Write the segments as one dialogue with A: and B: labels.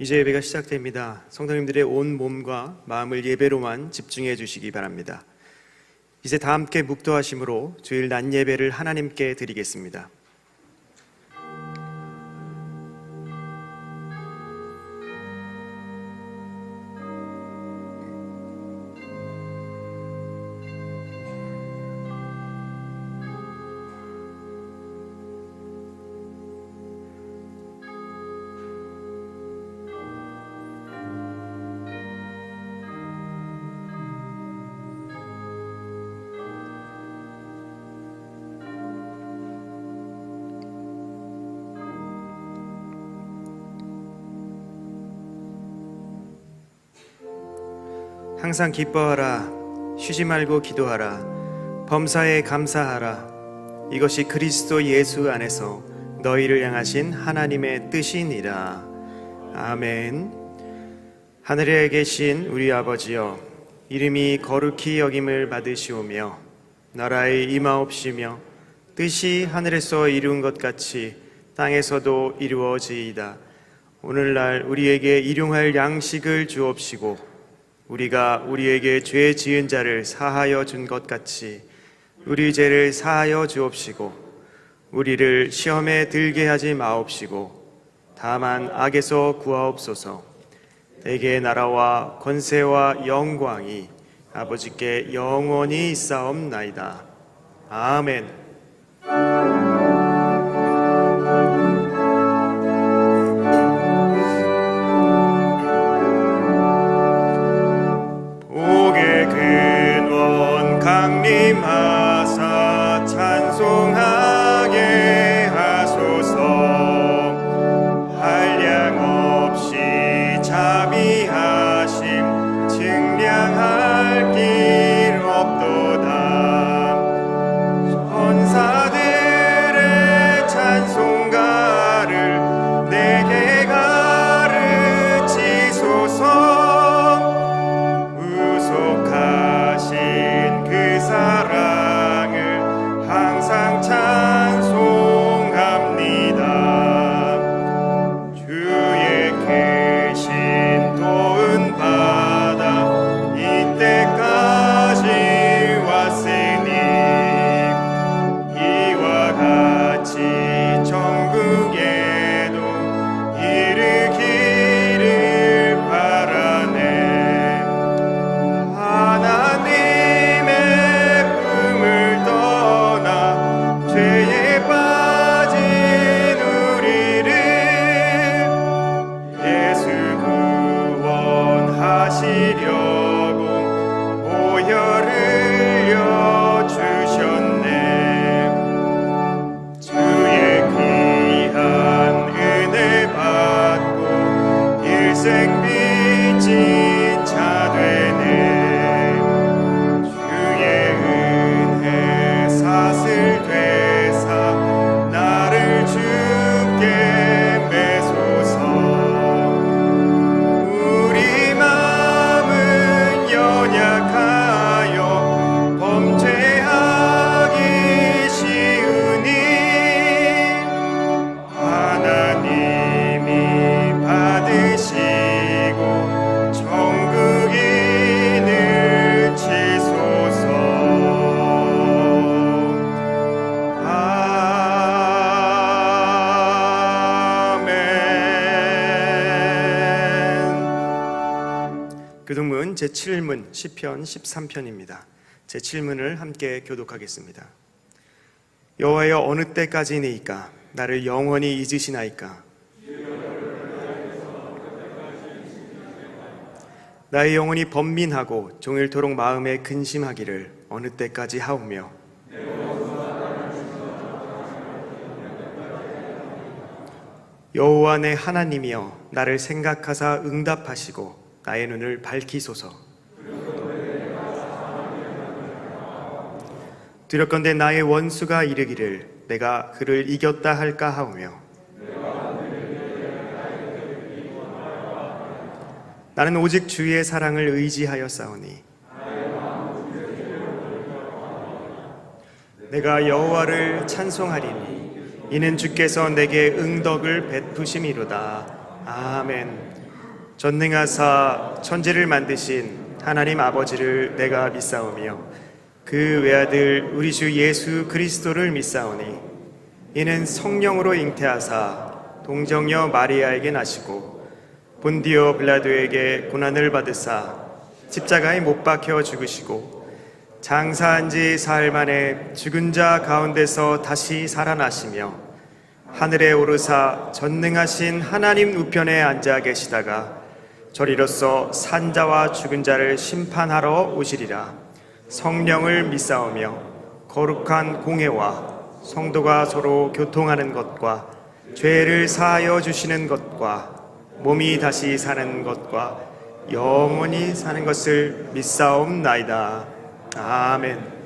A: 이제 예배가 시작됩니다. 성도님들의 온 몸과 마음을 예배로만 집중해 주시기 바랍니다. 이제 다 함께 묵도하심으로 주일 낮 예배를 하나님께 드리겠습니다. 항상 기뻐하라. 쉬지 말고 기도하라. 범사에 감사하라. 이것이 그리스도 예수 안에서 너희를 향하신 하나님의 뜻이니라. 아멘. 하늘에 계신 우리 아버지여, 이름이 거룩히 여김을 받으시오며 나라의 임하옵시며 뜻이 하늘에서 이룬 것 같이 땅에서도 이루어지이다. 오늘날 우리에게 일용할 양식을 주옵시고 우리가 우리에게 죄 지은 자를 사하여 준 것 같이 우리 죄를 사하여 주옵시고 우리를 시험에 들게 하지 마옵시고 다만 악에서 구하옵소서. 내게 나라와 권세와 영광이 아버지께 영원히 있사옵나이다. 아멘. 강림하사 찬송하게 하소서. 한량없이 자비하심 증량할 길 없도다. 천사들의 찬송가를 내게 가르치소서. 우속하신 그 사랑을 항상 찬송합니다. 주의 크신 도은 받아 이때까지 왔으니 이와 같이 천국에도 이르기를 바라네. 교독문 제7문 시편 13편입니다. 제7문을 함께 교독하겠습니다. 여호와여, 어느 때까지니이까? 나를 영원히 잊으시나이까? 나의 영혼이 번민하고 종일토록 마음에 근심하기를 어느 때까지 하오며 여호와 내 하나님이여, 나를 생각하사 응답하시고 나의 눈을 밝히소서. 두렵건대 나의 원수가 이르기를 내가 그를 이겼다 할까 하오며 나는 오직 주의 사랑을 의지하여 싸우니 내가 여호와를 찬송하리니 이는 주께서 내게 응덕을 베푸심이로다. 아멘. 전능하사 천지를 만드신 하나님 아버지를 내가 믿사오며 그 외아들 우리 주 예수 그리스도를 믿사오니 이는 성령으로 잉태하사 동정녀 마리아에게 나시고 본디오 빌라도에게 고난을 받으사 십자가에 못 박혀 죽으시고 장사한 지 사흘 만에 죽은 자 가운데서 다시 살아나시며 하늘에 오르사 전능하신 하나님 우편에 앉아 계시다가 저리로서 산자와 죽은 자를 심판하러 오시리라. 성령을 믿사오며 거룩한 공회와 성도가 서로 교통하는 것과 죄를 사하여 주시는 것과 몸이 다시 사는 것과 영원히 사는 것을 믿사옵나이다. 아멘.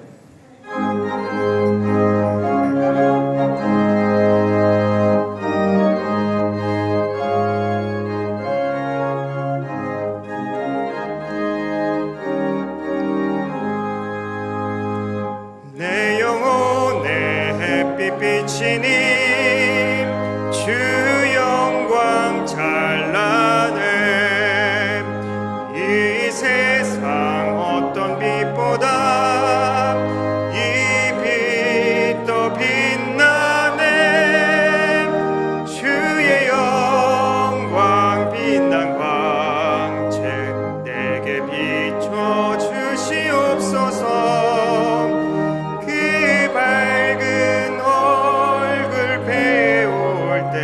B: 내 영혼에 햇빛 비치니 주 영광 찬란해. 이 세상 어떤 빛보다 이 빛 더 빛나네. 주의 영광 빛난 광채 내게 비춰 주시옵소서. 밝은 얼굴 배울 때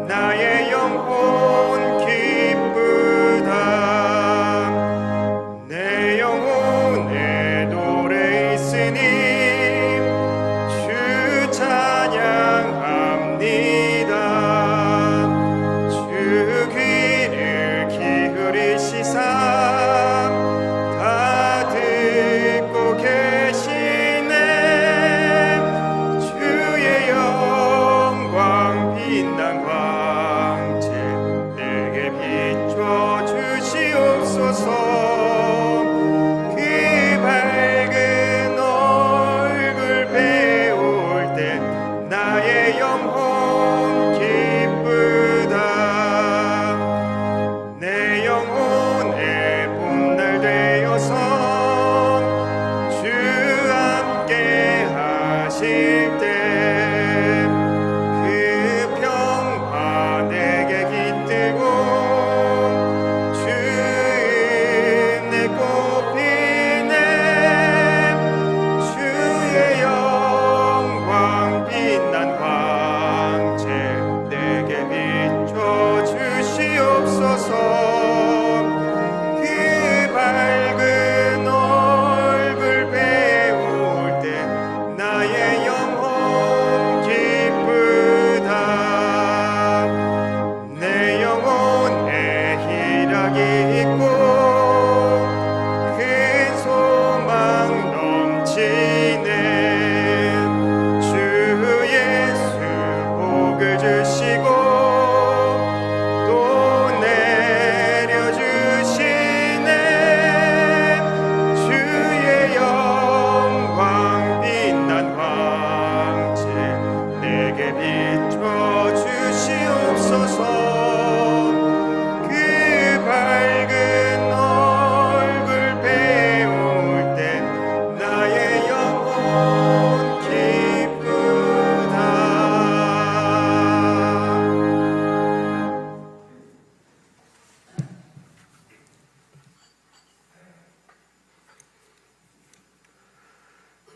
B: 나의 영혼 기쁘다. 내 영혼에 노래 있으니 주 찬양합니다. 주 귀를 기울이시사 다 듣고 계시네. 빛난 광채 내게 비춰 주시옵소서. 그 밝은 얼굴 배울 때 나의 영혼 기쁘다. 내 영혼에 봄날 되어서 주 함께 하실 때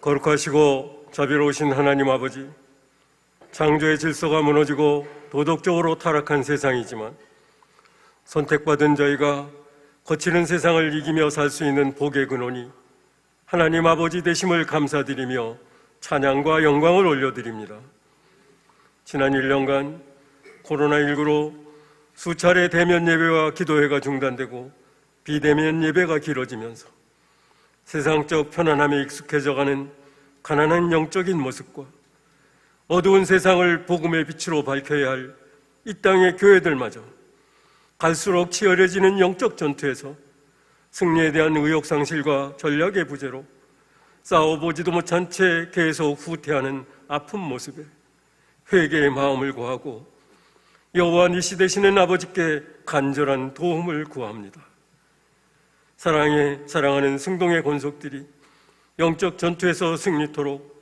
C: 거룩하시고 자비로우신 하나님 아버지, 창조의 질서가 무너지고 도덕적으로 타락한 세상이지만 선택받은 저희가 거치는 세상을 이기며 살 수 있는 복의 근원이 하나님 아버지 되심을 감사드리며 찬양과 영광을 올려드립니다. 지난 1년간 코로나19로 수차례 대면 예배와 기도회가 중단되고 비대면 예배가 길어지면서 세상적 편안함에 익숙해져가는 가난한 영적인 모습과 어두운 세상을 복음의 빛으로 밝혀야 할 이 땅의 교회들마저 갈수록 치열해지는 영적 전투에서 승리에 대한 의욕상실과 전략의 부재로 싸워보지도 못한 채 계속 후퇴하는 아픈 모습에 회개의 마음을 고하고 여호와 니시 되시는 아버지께 간절한 도움을 구합니다. 사랑하는 승동의 권속들이 영적 전투에서 승리토록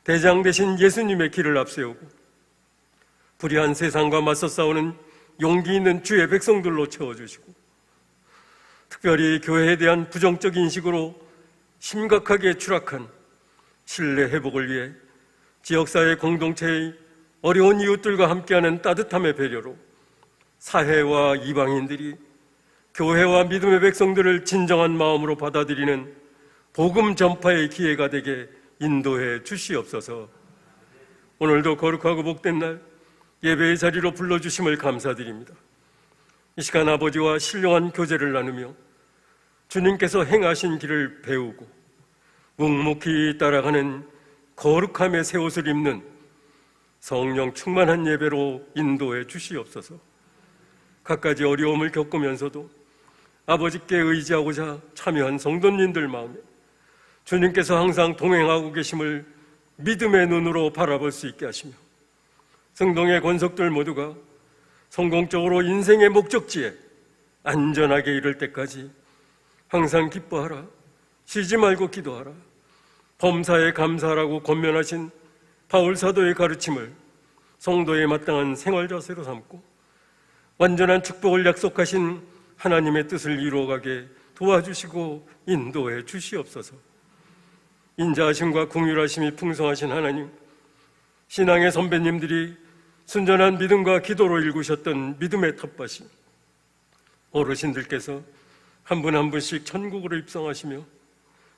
C: 대장 되신 예수님의 길을 앞세우고 불의한 세상과 맞서 싸우는 용기 있는 주의 백성들로 채워주시고, 특별히 교회에 대한 부정적 인식으로 심각하게 추락한 신뢰 회복을 위해 지역사회 공동체의 어려운 이웃들과 함께하는 따뜻함의 배려로 사회와 이방인들이 교회와 믿음의 백성들을 진정한 마음으로 받아들이는 복음 전파의 기회가 되게 인도해 주시옵소서. 오늘도 거룩하고 복된 날 예배의 자리로 불러주심을 감사드립니다. 이 시간 아버지와 신령한 교제를 나누며 주님께서 행하신 길을 배우고 묵묵히 따라가는 거룩함의 새 옷을 입는 성령 충만한 예배로 인도해 주시옵소서. 갖가지 어려움을 겪으면서도 아버지께 의지하고자 참여한 성도님들 마음에 주님께서 항상 동행하고 계심을 믿음의 눈으로 바라볼 수 있게 하시며, 성동의 권속들 모두가 성공적으로 인생의 목적지에 안전하게 이를 때까지 항상 기뻐하라, 쉬지 말고 기도하라, 범사에 감사하라고 권면하신 바울 사도의 가르침을 성도에 마땅한 생활 자세로 삼고 완전한 축복을 약속하신 하나님의 뜻을 이루어가게 도와주시고 인도해 주시옵소서. 인자하심과 긍휼하심이 풍성하신 하나님, 신앙의 선배님들이 순전한 믿음과 기도로 일구셨던 믿음의 텃밭이 어르신들께서 한 분 한 분씩 천국으로 입성하시며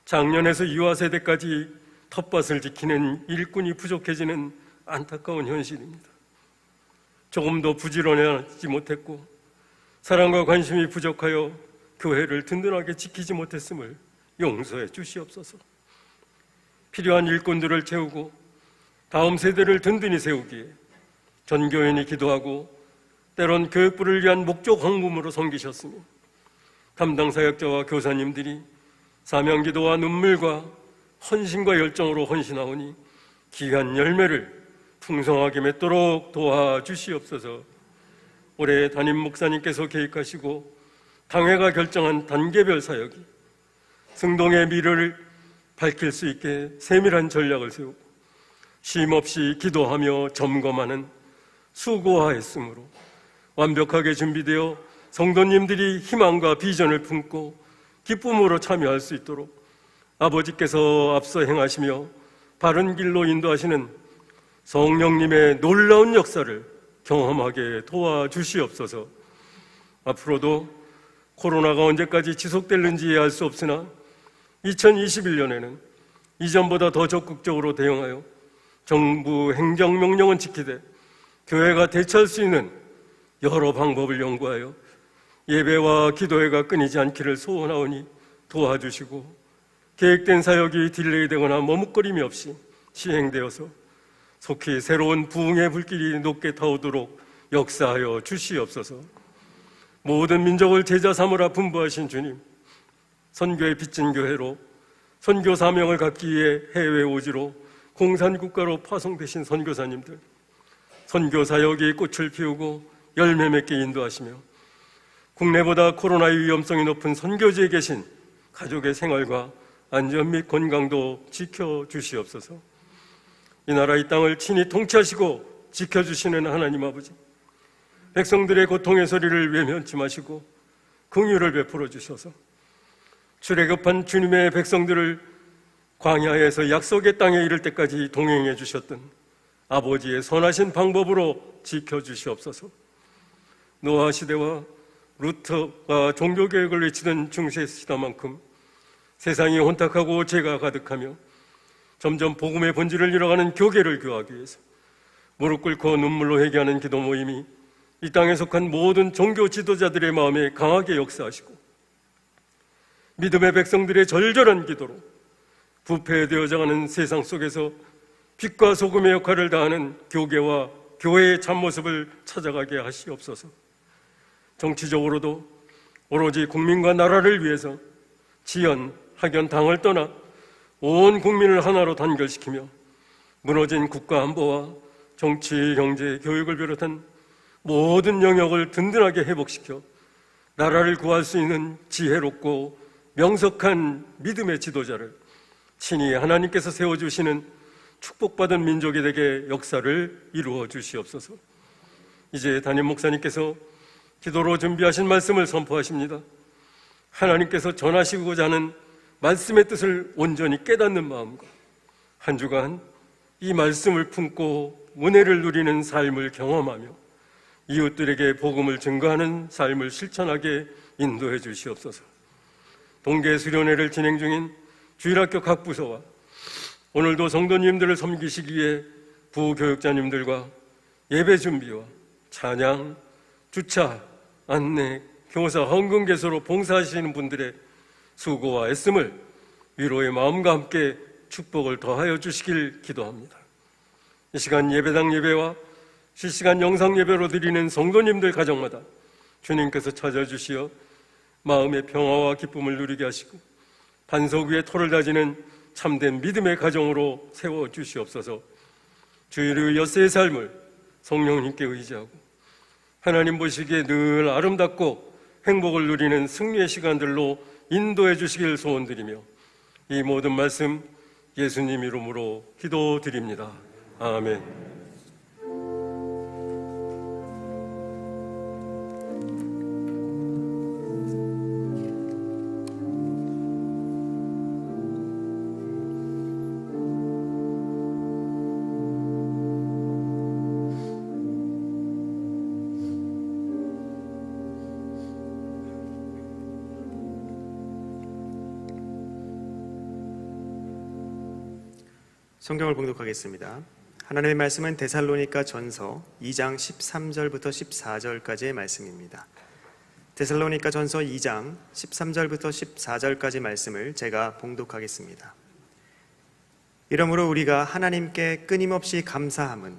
C: 작년에서 유아 세대까지 텃밭을 지키는 일꾼이 부족해지는 안타까운 현실입니다. 조금 더 부지런하지 못했고 사랑과 관심이 부족하여 교회를 든든하게 지키지 못했음을 용서해 주시옵소서. 필요한 일꾼들을 채우고 다음 세대를 든든히 세우기에 전교인이 기도하고 때론 교육부를 위한 목적 헌금으로 섬기셨으며, 담당 사역자와 교사님들이 사명기도와 눈물과 헌신과 열정으로 헌신하오니 귀한 열매를 풍성하게 맺도록 도와주시옵소서. 올해 담임 목사님께서 계획하시고 당회가 결정한 단계별 사역이 승동의 미래를 밝힐 수 있게 세밀한 전략을 세우고 쉼없이 기도하며 점검하는 수고하였으므로 완벽하게 준비되어 성도님들이 희망과 비전을 품고 기쁨으로 참여할 수 있도록 아버지께서 앞서 행하시며 바른 길로 인도하시는 성령님의 놀라운 역사를 경험하게 도와주시옵소서. 앞으로도 코로나가 언제까지 지속될는지 알 수 없으나 2021년에는 이전보다 더 적극적으로 대응하여 정부 행정명령은 지키되 교회가 대처할 수 있는 여러 방법을 연구하여 예배와 기도회가 끊이지 않기를 소원하오니 도와주시고, 계획된 사역이 딜레이되거나 머뭇거림이 없이 시행되어서 속히 새로운 부흥의 불길이 높게 타오도록 역사하여 주시옵소서. 모든 민족을 제자 삼으라 분부하신 주님, 선교의 빚진 교회로 선교 사명을 갖기 위해 해외 오지로 공산국가로 파송되신 선교사님들, 선교 사역이 꽃을 피우고 열매 맺게 인도하시며 국내보다 코로나의 위험성이 높은 선교지에 계신 가족의 생활과 안전 및 건강도 지켜주시옵소서. 이 나라 이 땅을 친히 통치하시고 지켜주시는 하나님 아버지, 백성들의 고통의 소리를 외면치 마시고 긍휼을 베풀어 주셔서 출애굽한 주님의 백성들을 광야에서 약속의 땅에 이를 때까지 동행해 주셨던 아버지의 선하신 방법으로 지켜주시옵소서. 노아 시대와 루터가 종교개혁을 외치던 중세 시대만큼 세상이 혼탁하고 죄가 가득하며 점점 복음의 본질을 잃어가는 교계를 교하기 위해서 무릎 꿇고 눈물로 회개하는 기도 모임이 이 땅에 속한 모든 종교 지도자들의 마음에 강하게 역사하시고, 믿음의 백성들의 절절한 기도로 부패되어져가는 세상 속에서 빛과 소금의 역할을 다하는 교계와 교회의 참모습을 찾아가게 하시옵소서. 정치적으로도 오로지 국민과 나라를 위해서 지연, 학연, 당을 떠나 온 국민을 하나로 단결시키며 무너진 국가 안보와 정치, 경제, 교육을 비롯한 모든 영역을 든든하게 회복시켜 나라를 구할 수 있는 지혜롭고 명석한 믿음의 지도자를 친히 하나님께서 세워주시는 축복받은 민족이 되게 역사를 이루어 주시옵소서. 이제 담임 목사님께서 기도로 준비하신 말씀을 선포하십니다. 하나님께서 전하시고자 하는 말씀의 뜻을 온전히 깨닫는 마음과 한 주간 이 말씀을 품고 은혜를 누리는 삶을 경험하며 이웃들에게 복음을 증거하는 삶을 실천하게 인도해 주시옵소서. 동계 수련회를 진행 중인 주일학교 각 부서와 오늘도 성도님들을 섬기시기 위해 부교육자님들과 예배 준비와 찬양, 주차, 안내, 교사, 헌금개소로 봉사하시는 분들의 수고와 애씀을 위로의 마음과 함께 축복을 더하여 주시길 기도합니다. 이 시간 예배당 예배와 실시간 영상 예배로 드리는 성도님들 가정마다 주님께서 찾아주시어 마음의 평화와 기쁨을 누리게 하시고 반석 위에 토를 다지는 참된 믿음의 가정으로 세워주시옵소서. 주일의 엿새의 삶을 성령님께 의지하고 하나님 보시기에 늘 아름답고 행복을 누리는 승리의 시간들로 인도해 주시길 소원드리며 이 모든 말씀 예수님 이름으로 기도드립니다. 아멘.
A: 성경을 봉독하겠습니다. 하나님의 말씀은 데살로니가 전서 2장 13절부터 14절까지의 말씀입니다. 데살로니가 전서 2장 13절부터 14절까지 말씀을 제가 봉독하겠습니다. 이러므로 우리가 하나님께 끊임없이 감사함은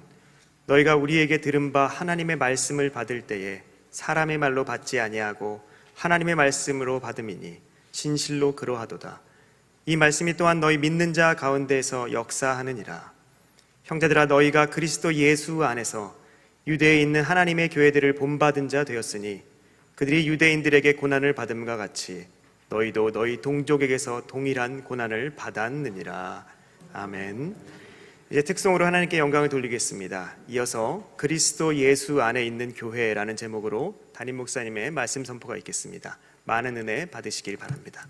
A: 너희가 우리에게 들은 바 하나님의 말씀을 받을 때에 사람의 말로 받지 아니하고 하나님의 말씀으로 받음이니 진실로 그러하도다. 이 말씀이 또한 너희 믿는 자 가운데에서 역사하느니라. 형제들아, 너희가 그리스도 예수 안에서 유대에 있는 하나님의 교회들을 본받은 자 되었으니 그들이 유대인들에게 고난을 받음과 같이 너희도 너희 동족에게서 동일한 고난을 받았느니라. 아멘. 이제 특송으로 하나님께 영광을 돌리겠습니다. 이어서 그리스도 예수 안에 있는 교회라는 제목으로 담임 목사님의 말씀 선포가 있겠습니다. 많은 은혜 받으시길 바랍니다.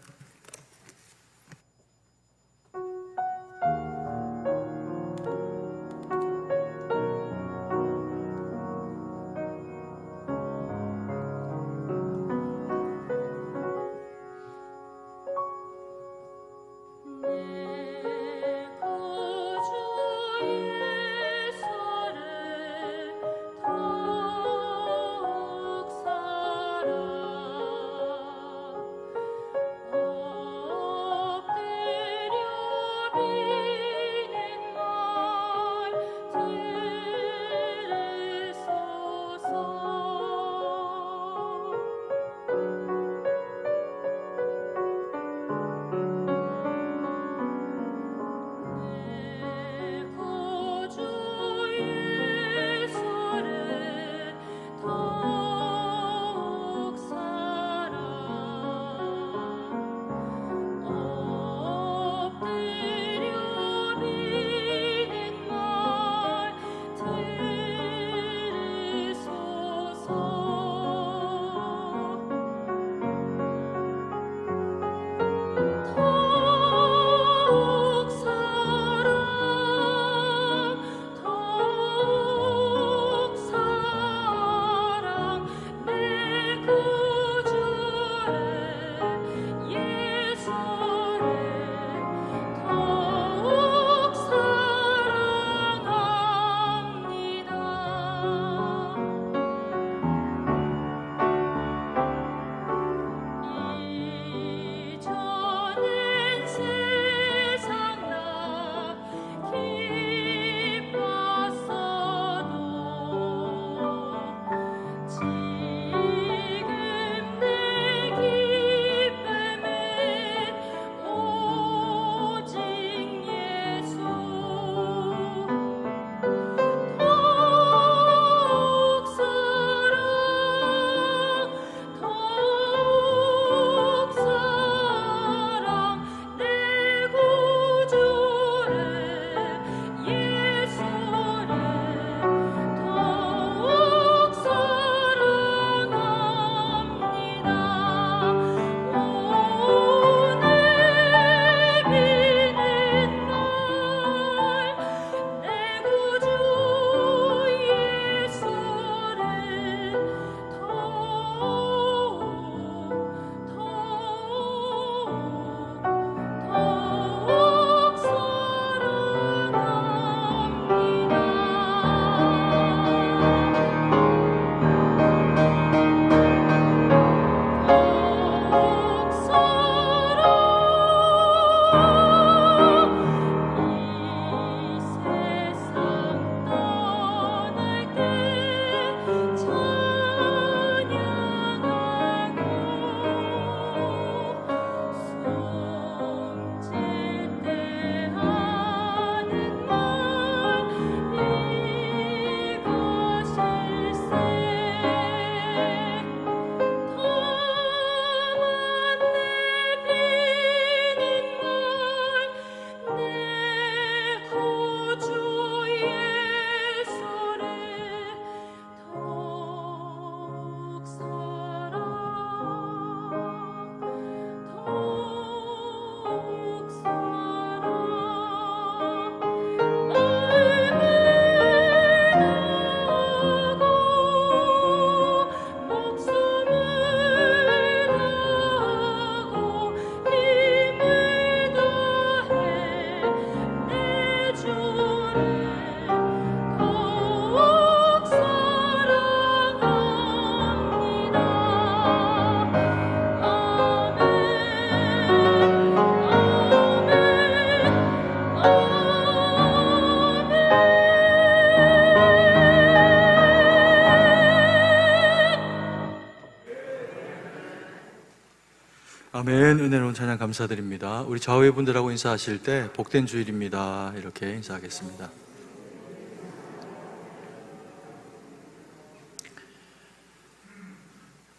D: 아멘. 은혜로운 찬양 감사드립니다. 우리 좌우의 분들하고 인사하실 때 복된 주일입니다 이렇게 인사하겠습니다.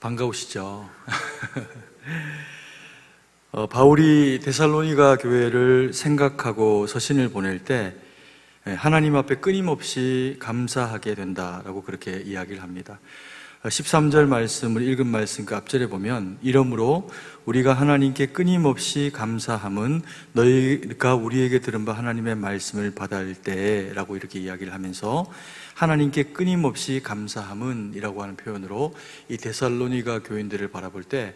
D: 반가우시죠? 바울이 데살로니가 교회를 생각하고 서신을 보낼 때 하나님 앞에 끊임없이 감사하게 된다라고 그렇게 이야기를 합니다. 13절 말씀을 읽은 말씀 그 앞절에 보면 이러므로 우리가 하나님께 끊임없이 감사함은 너희가 우리에게 들은 바 하나님의 말씀을 받을 때라고 이렇게 이야기를 하면서 하나님께 끊임없이 감사함은 이라고 하는 표현으로 이 데살로니가 교인들을 바라볼 때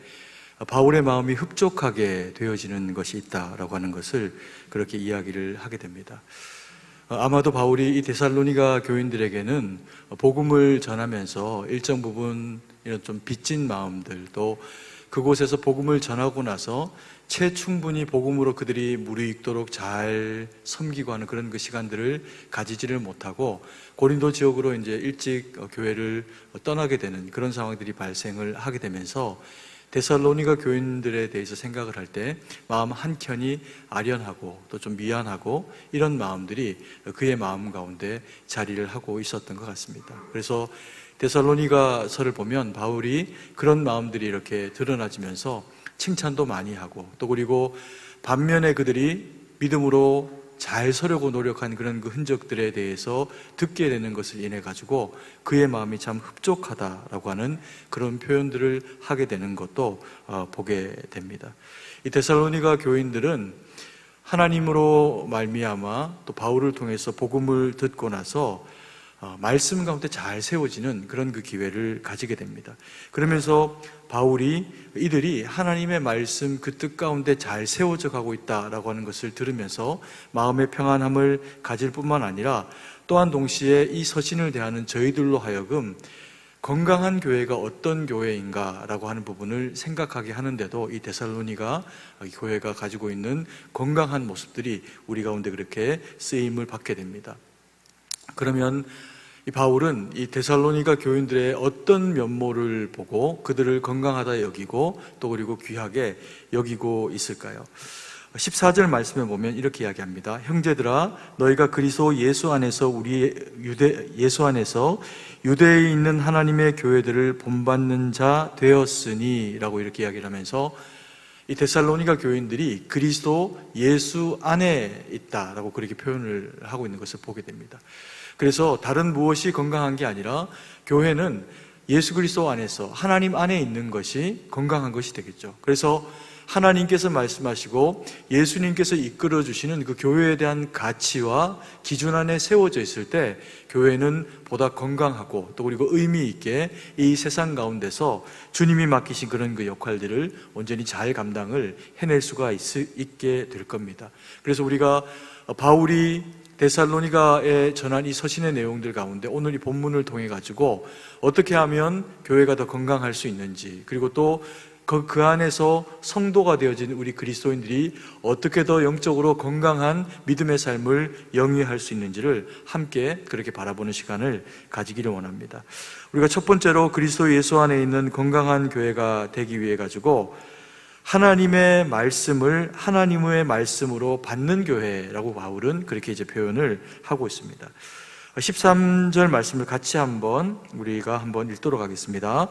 D: 바울의 마음이 흡족하게 되어지는 것이 있다라고 하는 것을 그렇게 이야기를 하게 됩니다. 아마도 바울이 이 데살로니가 교인들에게는 복음을 전하면서 일정 부분 이런 좀 빚진 마음들, 또 그곳에서 복음을 전하고 나서 충분히 복음으로 그들이 무르익도록 잘 섬기고 하는 그런 그 시간들을 가지지를 못하고 고린도 지역으로 이제 일찍 교회를 떠나게 되는 그런 상황들이 발생을 하게 되면서 데살로니가 교인들에 대해서 생각을 할 때 마음 한켠이 아련하고 또 좀 미안하고 이런 마음들이 그의 마음 가운데 자리를 하고 있었던 것 같습니다. 그래서 데살로니가서를 보면 바울이 그런 마음들이 이렇게 드러나지면서 칭찬도 많이 하고 또 그리고 반면에 그들이 믿음으로 잘 서려고 노력한 그런 그 흔적들에 대해서 듣게 되는 것을 인해 가지고 그의 마음이 참 흡족하다라고 하는 그런 표현들을 하게 되는 것도 보게 됩니다. 이 데살로니가 교인들은 하나님으로 말미암아 또 바울을 통해서 복음을 듣고 나서 말씀 가운데 잘 세워지는 그런 그 기회를 가지게 됩니다. 그러면서 바울이 이들이 하나님의 말씀 그 뜻 가운데 잘 세워져 가고 있다라고 하는 것을 들으면서 마음의 평안함을 가질 뿐만 아니라 또한 동시에 이 서신을 대하는 저희들로 하여금 건강한 교회가 어떤 교회인가라고 하는 부분을 생각하게 하는데도 이 데살로니가 교회가 가지고 있는 건강한 모습들이 우리 가운데 그렇게 쓰임을 받게 됩니다. 그러면 이 바울은 이 데살로니가 교인들의 어떤 면모를 보고 그들을 건강하다 여기고 또 그리고 귀하게 여기고 있을까요? 14절 말씀에 보면 이렇게 이야기합니다. 형제들아 너희가 그리스도 예수 안에서 유대에 있는 하나님의 교회들을 본받는 자 되었으니 라고 이렇게 이야기를 하면서 이 데살로니가 교인들이 그리스도 예수 안에 있다라고 그렇게 표현을 하고 있는 것을 보게 됩니다. 그래서 다른 무엇이 건강한 게 아니라 교회는 예수 그리스도 안에서 하나님 안에 있는 것이 건강한 것이 되겠죠. 그래서 하나님께서 말씀하시고 예수님께서 이끌어 주시는 그 교회에 대한 가치와 기준 안에 세워져 있을 때 교회는 보다 건강하고 또 그리고 의미 있게 이 세상 가운데서 주님이 맡기신 그런 그 역할들을 온전히 잘 감당을 해낼 수가 있게 될 겁니다. 그래서 우리가 바울이 데살로니가에 전한 이 서신의 내용들 가운데 오늘 이 본문을 통해 가지고 어떻게 하면 교회가 더 건강할 수 있는지, 그리고 또 그 안에서 성도가 되어진 우리 그리스도인들이 어떻게 더 영적으로 건강한 믿음의 삶을 영위할 수 있는지를 함께 그렇게 바라보는 시간을 가지기를 원합니다. 우리가 첫 번째로 그리스도 예수 안에 있는 건강한 교회가 되기 위해 가지고 하나님의 말씀을 하나님의 말씀으로 받는 교회라고 바울은 그렇게 이제 표현을 하고 있습니다. 13절 말씀을 같이 우리가 한번 읽도록 하겠습니다.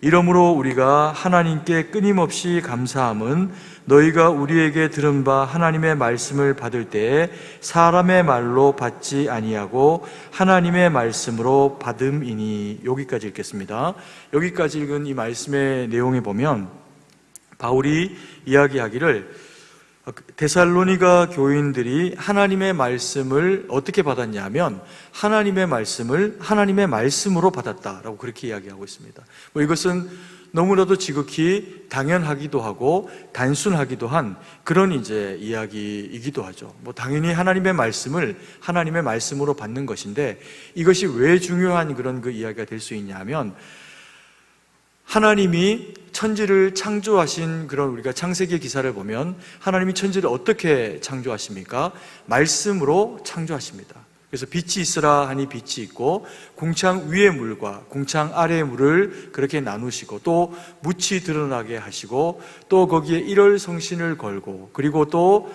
D: 이러므로 우리가 하나님께 끊임없이 감사함은 너희가 우리에게 들은 바 하나님의 말씀을 받을 때에 사람의 말로 받지 아니하고 하나님의 말씀으로 받음이니. 여기까지 읽겠습니다. 여기까지 읽은 이 말씀의 내용에 보면 바울이 이야기하기를 데살로니가 교인들이 하나님의 말씀을 어떻게 받았냐면 하나님의 말씀을 하나님의 말씀으로 받았다라고 그렇게 이야기하고 있습니다. 이것은 너무나도 지극히 당연하기도 하고 단순하기도 한 그런 이제 이야기이기도 하죠. 당연히 하나님의 말씀을 하나님의 말씀으로 받는 것인데 이것이 왜 중요한 그런 그 이야기가 될 수 있냐면 하나님이 천지를 창조하신 그런 우리가 창세기 기사를 보면 하나님이 천지를 어떻게 창조하십니까? 말씀으로 창조하십니다. 그래서 빛이 있으라 하니 빛이 있고 궁창 위의 물과 궁창 아래의 물을 그렇게 나누시고 또 묻이 드러나게 하시고 또 거기에 일월 성신을 걸고 그리고 또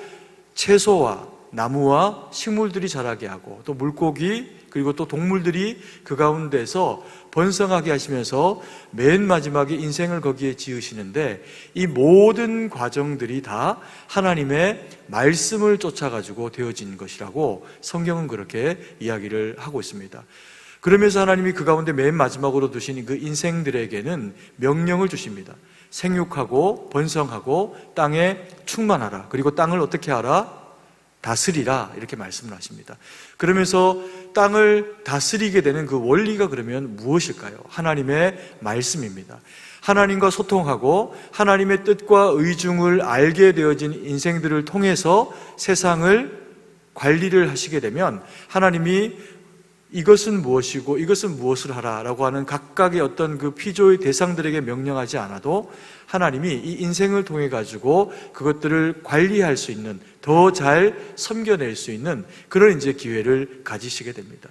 D: 채소와 나무와 식물들이 자라게 하고 또 물고기 그리고 또 동물들이 그 가운데서 번성하게 하시면서 맨 마지막에 인생을 거기에 지으시는데 이 모든 과정들이 다 하나님의 말씀을 쫓아가지고 되어진 것이라고 성경은 그렇게 이야기를 하고 있습니다. 그러면서 하나님이 그 가운데 맨 마지막으로 두신 그 인생들에게는 명령을 주십니다. 생육하고 번성하고 땅에 충만하라. 그리고 땅을 어떻게 하라? 다스리라 이렇게 말씀을 하십니다. 그러면서 땅을 다스리게 되는 그 원리가 그러면 무엇일까요? 하나님의 말씀입니다. 하나님과 소통하고 하나님의 뜻과 의중을 알게 되어진 인생들을 통해서 세상을 관리를 하시게 되면 하나님이 이것은 무엇이고 이것은 무엇을 하라라고 하는 각각의 어떤 그 피조의 대상들에게 명령하지 않아도 하나님이 이 인생을 통해 가지고 그것들을 관리할 수 있는, 더 잘 섬겨낼 수 있는 그런 이제 기회를 가지시게 됩니다.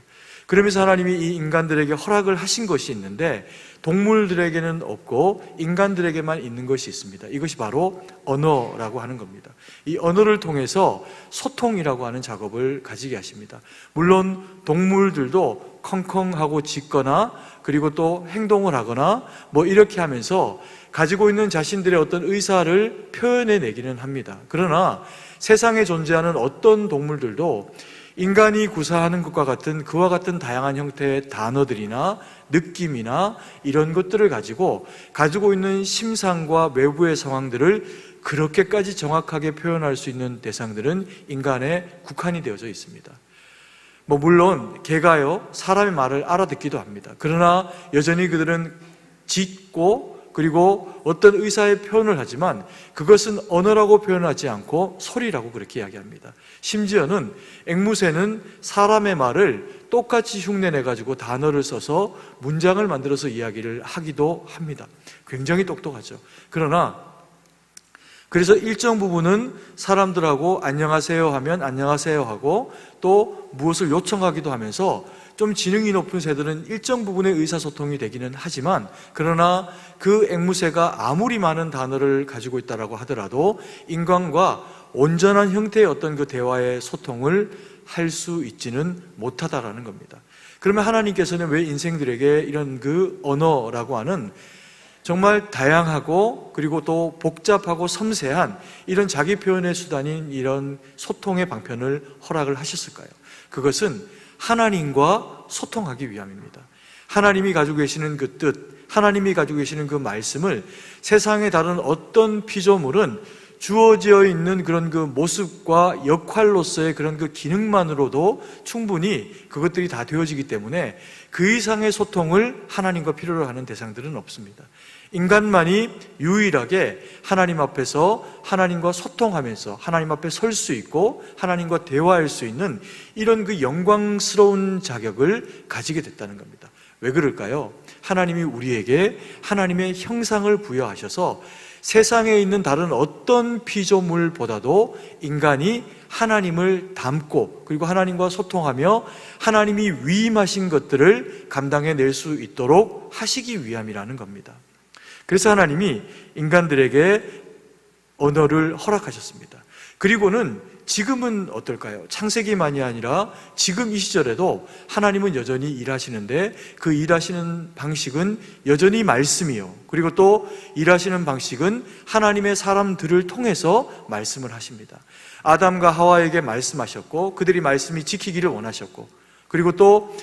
D: 그러면서 하나님이 이 인간들에게 허락을 하신 것이 있는데 동물들에게는 없고 인간들에게만 있는 것이 있습니다. 이것이 바로 언어라고 하는 겁니다. 이 언어를 통해서 소통이라고 하는 작업을 가지게 하십니다. 물론 동물들도 컹컹하고 짖거나 그리고 또 행동을 하거나 뭐 이렇게 하면서 가지고 있는 자신들의 어떤 의사를 표현해내기는 합니다. 그러나 세상에 존재하는 어떤 동물들도 인간이 구사하는 것과 같은 그와 같은 다양한 형태의 단어들이나 느낌이나 이런 것들을 가지고 있는 심상과 외부의 상황들을 그렇게까지 정확하게 표현할 수 있는 대상들은 인간에 국한이 되어져 있습니다. 물론 개가요 사람의 말을 알아듣기도 합니다. 그러나 여전히 그들은 짖고 그리고 어떤 의사의 표현을 하지만 그것은 언어라고 표현하지 않고 소리라고 그렇게 이야기합니다. 심지어는 앵무새는 사람의 말을 똑같이 흉내내가지고 단어를 써서 문장을 만들어서 이야기를 하기도 합니다. 굉장히 똑똑하죠. 그래서 일정 부분은 사람들하고 안녕하세요 하면 안녕하세요 하고 또 무엇을 요청하기도 하면서 좀 지능이 높은 새들은 일정 부분의 의사소통이 되기는 하지만 그러나 그 앵무새가 아무리 많은 단어를 가지고 있다라고 하더라도 인간과 온전한 형태의 어떤 그 대화의 소통을 할 수 있지는 못하다라는 겁니다. 그러면 하나님께서는 왜 인생들에게 이런 그 언어라고 하는 정말 다양하고 그리고 또 복잡하고 섬세한 이런 자기 표현의 수단인 이런 소통의 방편을 허락을 하셨을까요? 그것은 하나님과 소통하기 위함입니다. 하나님이 가지고 계시는 그 뜻, 하나님이 가지고 계시는 그 말씀을 세상에 다른 어떤 피조물은 주어져 있는 그런 그 모습과 역할로서의 그런 그 기능만으로도 충분히 그것들이 다 되어지기 때문에 그 이상의 소통을 하나님과 필요로 하는 대상들은 없습니다. 인간만이 유일하게 하나님 앞에서 하나님과 소통하면서 하나님 앞에 설 수 있고 하나님과 대화할 수 있는 이런 그 영광스러운 자격을 가지게 됐다는 겁니다. 왜 그럴까요? 하나님이 우리에게 하나님의 형상을 부여하셔서 세상에 있는 다른 어떤 피조물보다도 인간이 하나님을 닮고 그리고 하나님과 소통하며 하나님이 위임하신 것들을 감당해낼 수 있도록 하시기 위함이라는 겁니다. 그래서 하나님이 인간들에게 언어를 허락하셨습니다. 그리고는 지금은 어떨까요? 창세기만이 아니라 지금 이 시절에도 하나님은 여전히 일하시는데 그 일하시는 방식은 여전히 말씀이요. 그리고 또 일하시는 방식은 하나님의 사람들을 통해서 말씀을 하십니다. 아담과 하와에게 말씀하셨고 그들이 말씀이 지키기를 원하셨고 그리고 또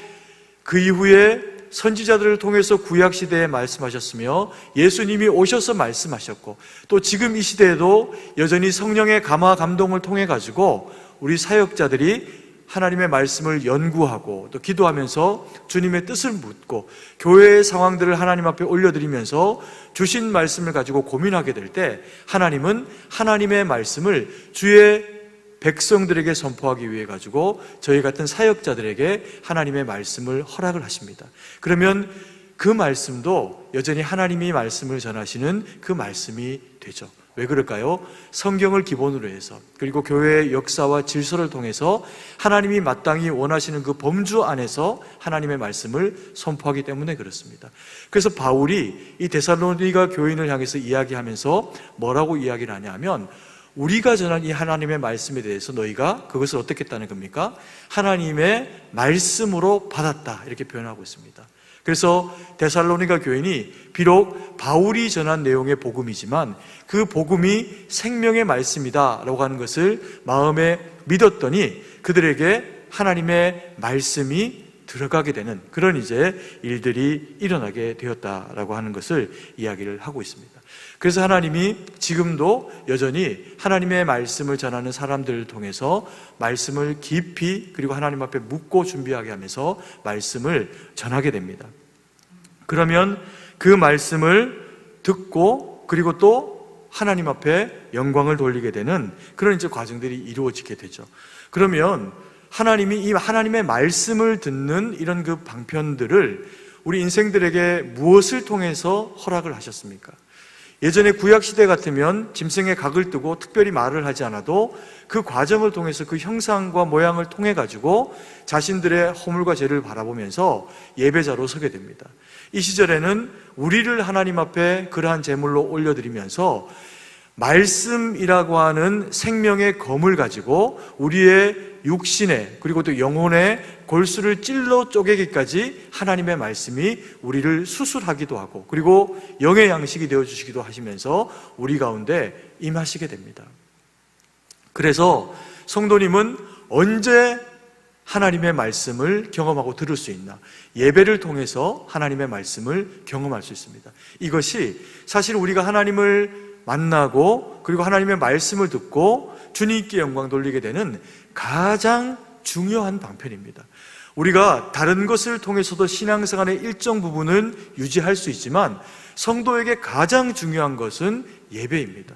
D: 그 이후에 선지자들을 통해서 구약시대에 말씀하셨으며 예수님이 오셔서 말씀하셨고 또 지금 이 시대에도 여전히 성령의 감화 감동을 통해 가지고 우리 사역자들이 하나님의 말씀을 연구하고 또 기도하면서 주님의 뜻을 묻고 교회의 상황들을 하나님 앞에 올려드리면서 주신 말씀을 가지고 고민하게 될 때 하나님은 하나님의 말씀을 주의 백성들에게 선포하기 위해 가지고 저희 같은 사역자들에게 하나님의 말씀을 허락을 하십니다. 그러면 그 말씀도 여전히 하나님이 말씀을 전하시는 그 말씀이 되죠. 왜 그럴까요? 성경을 기본으로 해서, 그리고 교회의 역사와 질서를 통해서 하나님이 마땅히 원하시는 그 범주 안에서 하나님의 말씀을 선포하기 때문에 그렇습니다. 그래서 바울이 이 데살로니가 교인을 향해서 이야기하면서 뭐라고 이야기를 하냐면, 우리가 전한 이 하나님의 말씀에 대해서 너희가 그것을 어떻게 했다는 겁니까? 하나님의 말씀으로 받았다, 이렇게 표현하고 있습니다. 그래서 데살로니가 교인이 비록 바울이 전한 내용의 복음이지만 그 복음이 생명의 말씀이다 라고 하는 것을 마음에 믿었더니 그들에게 하나님의 말씀이 들어가게 되는 그런 이제 일들이 일어나게 되었다라고 하는 것을 이야기를 하고 있습니다. 그래서 하나님이 지금도 여전히 하나님의 말씀을 전하는 사람들을 통해서 말씀을 깊이 그리고 하나님 앞에 묻고 준비하게 하면서 말씀을 전하게 됩니다. 그러면 그 말씀을 듣고 그리고 또 하나님 앞에 영광을 돌리게 되는 그런 이제 과정들이 이루어지게 되죠. 그러면 하나님이 이 하나님의 말씀을 듣는 이런 그 방편들을 우리 인생들에게 무엇을 통해서 허락을 하셨습니까? 예전에 구약시대 같으면 짐승의 각을 뜨고 특별히 말을 하지 않아도 그 과정을 통해서 그 형상과 모양을 통해 가지고 자신들의 허물과 죄를 바라보면서 예배자로 서게 됩니다. 이 시절에는 우리를 하나님 앞에 그러한 제물로 올려드리면서 말씀이라고 하는 생명의 검을 가지고 우리의 육신에 그리고 또 영혼의 골수를 찔러 쪼개기까지 하나님의 말씀이 우리를 수술하기도 하고 그리고 영의 양식이 되어주시기도 하시면서 우리 가운데 임하시게 됩니다. 그래서 성도님은 언제 하나님의 말씀을 경험하고 들을 수 있나? 예배를 통해서 하나님의 말씀을 경험할 수 있습니다. 이것이 사실 우리가 하나님을 만나고 그리고 하나님의 말씀을 듣고 주님께 영광 돌리게 되는 가장 중요한 방편입니다. 우리가 다른 것을 통해서도 신앙생활의 일정 부분은 유지할 수 있지만 성도에게 가장 중요한 것은 예배입니다.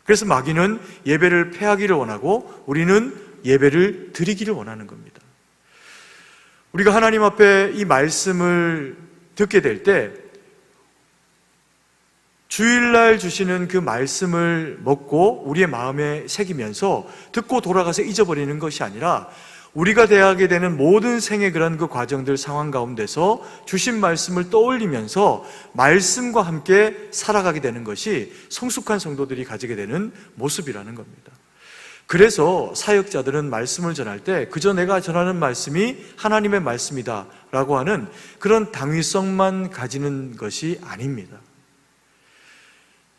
D: 그래서 마귀는 예배를 패하기를 원하고 우리는 예배를 드리기를 원하는 겁니다. 우리가 하나님 앞에 이 말씀을 듣게 될 때 주일날 주시는 그 말씀을 먹고 우리의 마음에 새기면서 듣고 돌아가서 잊어버리는 것이 아니라 우리가 대하게 되는 모든 생의 그런 그 과정들 상황 가운데서 주신 말씀을 떠올리면서 말씀과 함께 살아가게 되는 것이 성숙한 성도들이 가지게 되는 모습이라는 겁니다. 그래서 사역자들은 말씀을 전할 때 그저 내가 전하는 말씀이 하나님의 말씀이다 라고 하는 그런 당위성만 가지는 것이 아닙니다.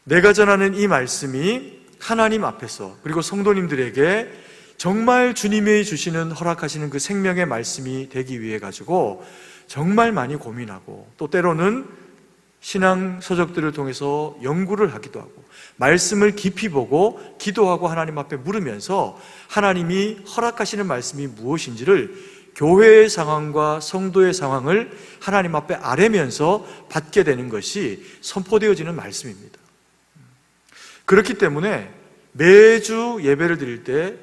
D: 내가 전하는 이 말씀이 하나님 앞에서 그리고 성도님들에게 정말 주님이 주시는 허락하시는 그 생명의 말씀이 되기 위해 가지고 정말 많이 고민하고 또 때로는 신앙 서적들을 통해서 연구를 하기도 하고 말씀을 깊이 보고 기도하고 하나님 앞에 물으면서 하나님이 허락하시는 말씀이 무엇인지를 교회의 상황과 성도의 상황을 하나님 앞에 아뢰면서 받게 되는 것이 선포되어지는 말씀입니다. 그렇기 때문에 매주 예배를 드릴 때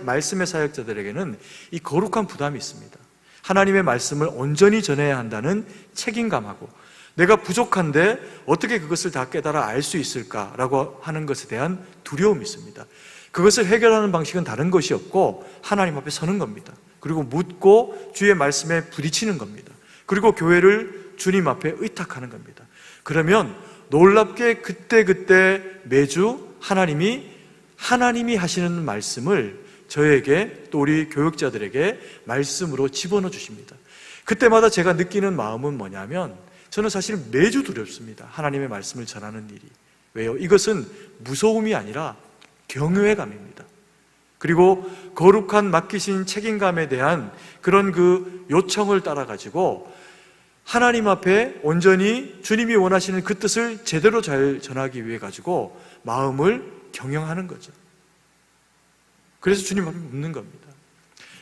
D: 말씀의 사역자들에게는 이 거룩한 부담이 있습니다. 하나님의 말씀을 온전히 전해야 한다는 책임감하고 내가 부족한데 어떻게 그것을 다 깨달아 알 수 있을까라고 하는 것에 대한 두려움이 있습니다. 그것을 해결하는 방식은 다른 것이 없고 하나님 앞에 서는 겁니다. 그리고 묻고 주의 말씀에 부딪히는 겁니다. 그리고 교회를 주님 앞에 의탁하는 겁니다. 그러면 놀랍게 그때 매주 하나님이 하시는 말씀을 저에게 또 우리 교육자들에게 말씀으로 집어넣어 주십니다. 그때마다 제가 느끼는 마음은 뭐냐면 저는 사실 매주 두렵습니다. 하나님의 말씀을 전하는 일이. 왜요? 이것은 무서움이 아니라 경외감입니다. 그리고 거룩한 맡기신 책임감에 대한 그런 그 요청을 따라가지고 하나님 앞에 온전히 주님이 원하시는 그 뜻을 제대로 잘 전하기 위해 가지고 마음을 경영하는 거죠. 그래서 주님 앞에 묻는 겁니다.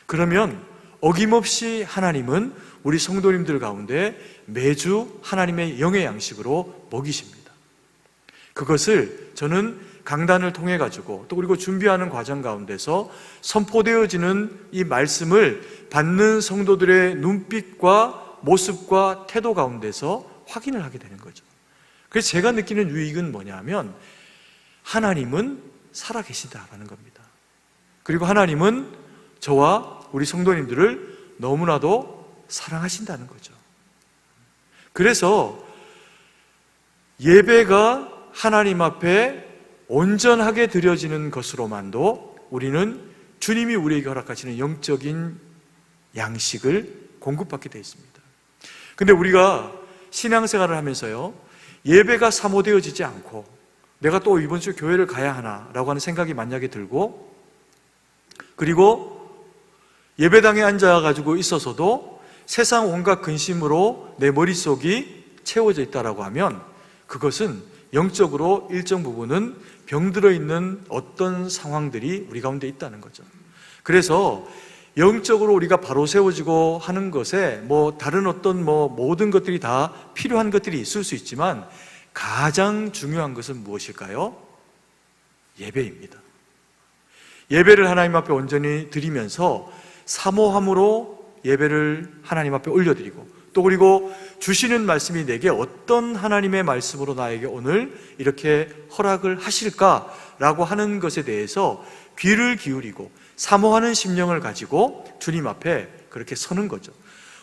D: 그러면 어김없이 하나님은 우리 성도님들 가운데 매주 하나님의 영의 양식으로 먹이십니다. 그것을 저는 강단을 통해 가지고 또 그리고 준비하는 과정 가운데서 선포되어지는 이 말씀을 받는 성도들의 눈빛과 모습과 태도 가운데서 확인을 하게 되는 거죠. 그래서 제가 느끼는 유익은 뭐냐면 하나님은 살아계신다라는 겁니다. 그리고 하나님은 저와 우리 성도님들을 너무나도 사랑하신다는 거죠. 그래서 예배가 하나님 앞에 온전하게 드려지는 것으로만도 우리는 주님이 우리에게 허락하시는 영적인 양식을 공급받게 되어 있습니다. 근데 우리가 신앙생활을 하면서요, 예배가 사모되어지지 않고 내가 또 이번 주 교회를 가야 하나라고 하는 생각이 만약에 들고, 그리고 예배당에 앉아가지고 있어서도 세상 온갖 근심으로 내 머릿속이 채워져 있다라고 하면 그것은 영적으로 일정 부분은 병들어 있는 어떤 상황들이 우리 가운데 있다는 거죠. 그래서 영적으로 우리가 바로 세워지고 하는 것에 다른 어떤 모든 것들이 다 필요한 것들이 있을 수 있지만 가장 중요한 것은 무엇일까요? 예배입니다. 예배를 하나님 앞에 온전히 드리면서 사모함으로 예배를 하나님 앞에 올려드리고, 또 그리고 주시는 말씀이 내게 어떤 하나님의 말씀으로 나에게 오늘 이렇게 허락을 하실까라고 하는 것에 대해서 귀를 기울이고 사모하는 심령을 가지고 주님 앞에 그렇게 서는 거죠.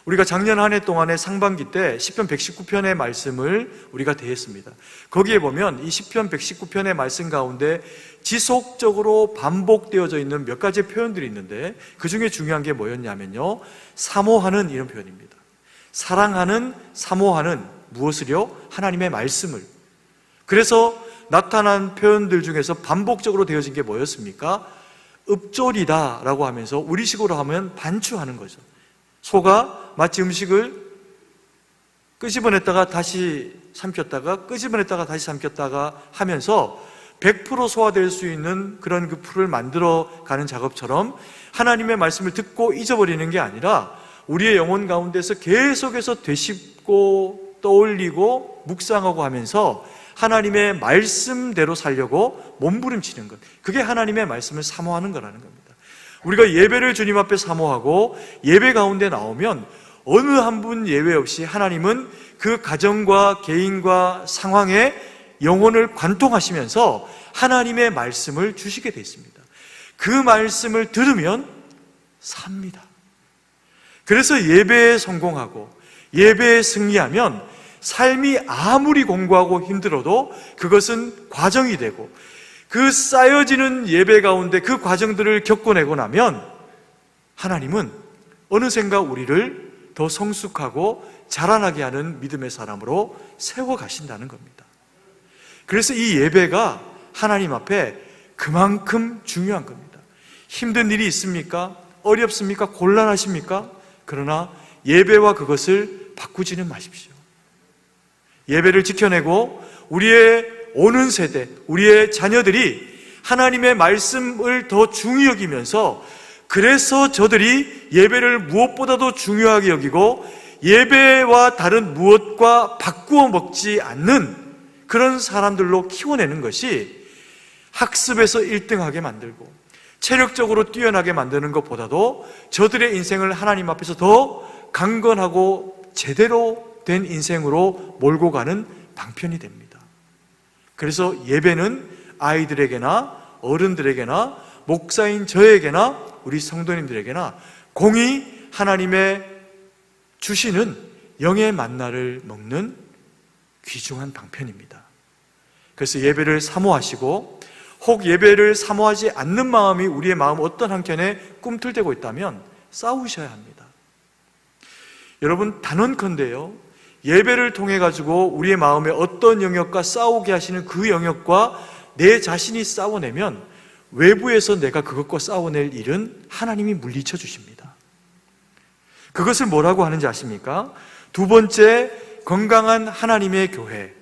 D: 우리가 작년 한 해 동안에 상반기 때 시편 119편의 말씀을 우리가 대했습니다. 거기에 보면 이 시편 119편의 말씀 가운데 지속적으로 반복되어져 있는 몇 가지 표현들이 있는데 그 중에 중요한 게 뭐였냐면요, 사모하는 이런 표현입니다. 사랑하는, 사모하는 무엇을요? 하나님의 말씀을. 그래서 나타난 표현들 중에서 반복적으로 되어진 게 뭐였습니까? 읍조리다 라고 하면서 우리식으로 하면 반추하는 거죠. 소가 마치 음식을 끄집어냈다가 다시 삼켰다가 끄집어냈다가 다시 삼켰다가 하면서 100% 소화될 수 있는 그런 그 풀을 만들어가는 작업처럼 하나님의 말씀을 듣고 잊어버리는 게 아니라 우리의 영혼 가운데서 계속해서 되씹고 떠올리고 묵상하고 하면서 하나님의 말씀대로 살려고 몸부림치는 것, 그게 하나님의 말씀을 사모하는 거라는 겁니다. 우리가 예배를 주님 앞에 사모하고 예배 가운데 나오면 어느 한 분 예외 없이 하나님은 그 가정과 개인과 상황에 영혼을 관통하시면서 하나님의 말씀을 주시게 되어 있습니다. 그 말씀을 들으면 삽니다. 그래서 예배에 성공하고 예배에 승리하면 삶이 아무리 공고하고 힘들어도 그것은 과정이 되고, 그 쌓여지는 예배 가운데 그 과정들을 겪어내고 나면 하나님은 어느샌가 우리를 더 성숙하고 자라나게 하는 믿음의 사람으로 세워가신다는 겁니다. 그래서 이 예배가 하나님 앞에 그만큼 중요한 겁니다. 힘든 일이 있습니까? 어렵습니까? 곤란하십니까? 그러나 예배와 그것을 바꾸지는 마십시오. 예배를 지켜내고 우리의 오는 세대, 우리의 자녀들이 하나님의 말씀을 더 중히 여기면서, 그래서 저들이 예배를 무엇보다도 중요하게 여기고 예배와 다른 무엇과 바꾸어 먹지 않는 그런 사람들로 키워내는 것이 학습에서 1등하게 만들고 체력적으로 뛰어나게 만드는 것보다도 저들의 인생을 하나님 앞에서 더 강건하고 제대로 된 인생으로 몰고 가는 방편이 됩니다. 그래서 예배는 아이들에게나 어른들에게나 목사인 저에게나 우리 성도님들에게나 공히 하나님의 주시는 영의 만나를 먹는 귀중한 방편입니다. 그래서 예배를 사모하시고, 혹 예배를 사모하지 않는 마음이 우리의 마음 어떤 한켠에 꿈틀대고 있다면 싸우셔야 합니다. 여러분, 단언컨대요, 예배를 통해 가지고 우리의 마음에 어떤 영역과 싸우게 하시는 그 영역과 내 자신이 싸워내면 외부에서 내가 그것과 싸워낼 일은 하나님이 물리쳐 주십니다. 그것을 뭐라고 하는지 아십니까? 두 번째, 건강한 하나님의 교회,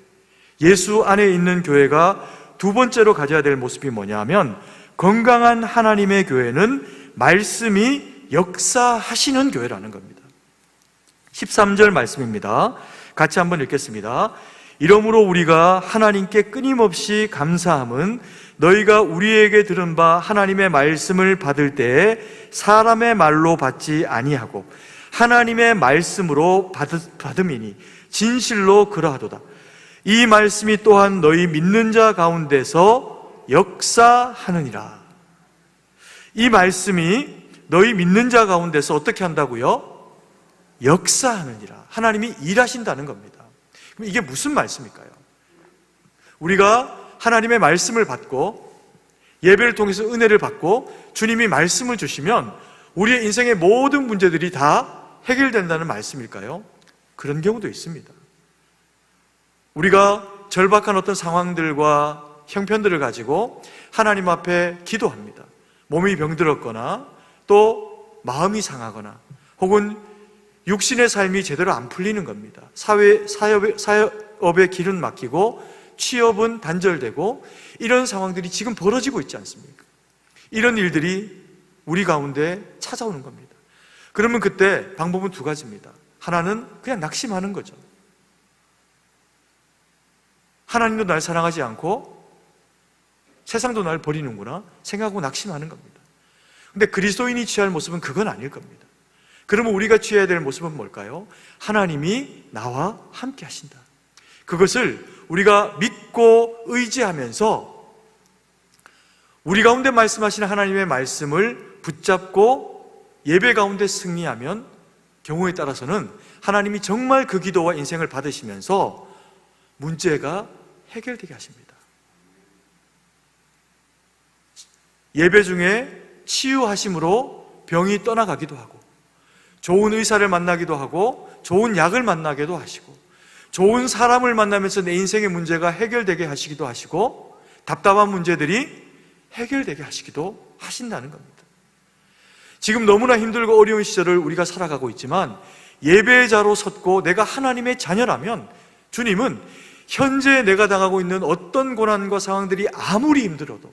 D: 예수 안에 있는 교회가 두 번째로 가져야 될 모습이 뭐냐 하면, 건강한 하나님의 교회는 말씀이 역사하시는 교회라는 겁니다. 13절 말씀입니다. 같이 한번 읽겠습니다. 이러므로 우리가 하나님께 끊임없이 감사함은 너희가 우리에게 들은 바 하나님의 말씀을 받을 때에 사람의 말로 받지 아니하고 하나님의 말씀으로 받음이니 진실로 그러하도다. 이 말씀이 또한 너희 믿는 자 가운데서 역사하느니라. 이 말씀이 너희 믿는 자 가운데서 어떻게 한다고요? 역사하느니라. 하나님이 일하신다는 겁니다. 그럼 이게 무슨 말씀일까요? 우리가 하나님의 말씀을 받고 예배를 통해서 은혜를 받고 주님이 말씀을 주시면 우리의 인생의 모든 문제들이 다 해결된다는 말씀일까요? 그런 경우도 있습니다. 우리가 절박한 어떤 상황들과 형편들을 가지고 하나님 앞에 기도합니다. 몸이 병들었거나 또 마음이 상하거나 혹은 육신의 삶이 제대로 안 풀리는 겁니다. 사업의 길은 막히고 취업은 단절되고 이런 상황들이 지금 벌어지고 있지 않습니까? 이런 일들이 우리 가운데 찾아오는 겁니다. 그러면 그때 방법은 두 가지입니다. 하나는 그냥 낙심하는 거죠. 하나님도 날 사랑하지 않고 세상도 날 버리는구나 생각하고 낙심하는 겁니다. 근데 그리스도인이 취할 모습은 그건 아닐 겁니다. 그러면 우리가 취해야 될 모습은 뭘까요? 하나님이 나와 함께 하신다. 그것을 우리가 믿고 의지하면서 우리 가운데 말씀하시는 하나님의 말씀을 붙잡고 예배 가운데 승리하면 경우에 따라서는 하나님이 정말 그 기도와 인생을 받으시면서 문제가 해결되게 하십니다. 예배 중에 치유하심으로 병이 떠나가기도 하고 좋은 의사를 만나기도 하고 좋은 약을 만나기도 하시고 좋은 사람을 만나면서 내 인생의 문제가 해결되게 하시기도 하시고 답답한 문제들이 해결되게 하시기도 하신다는 겁니다. 지금 너무나 힘들고 어려운 시절을 우리가 살아가고 있지만 예배자로 섰고 내가 하나님의 자녀라면 주님은 현재 내가 당하고 있는 어떤 고난과 상황들이 아무리 힘들어도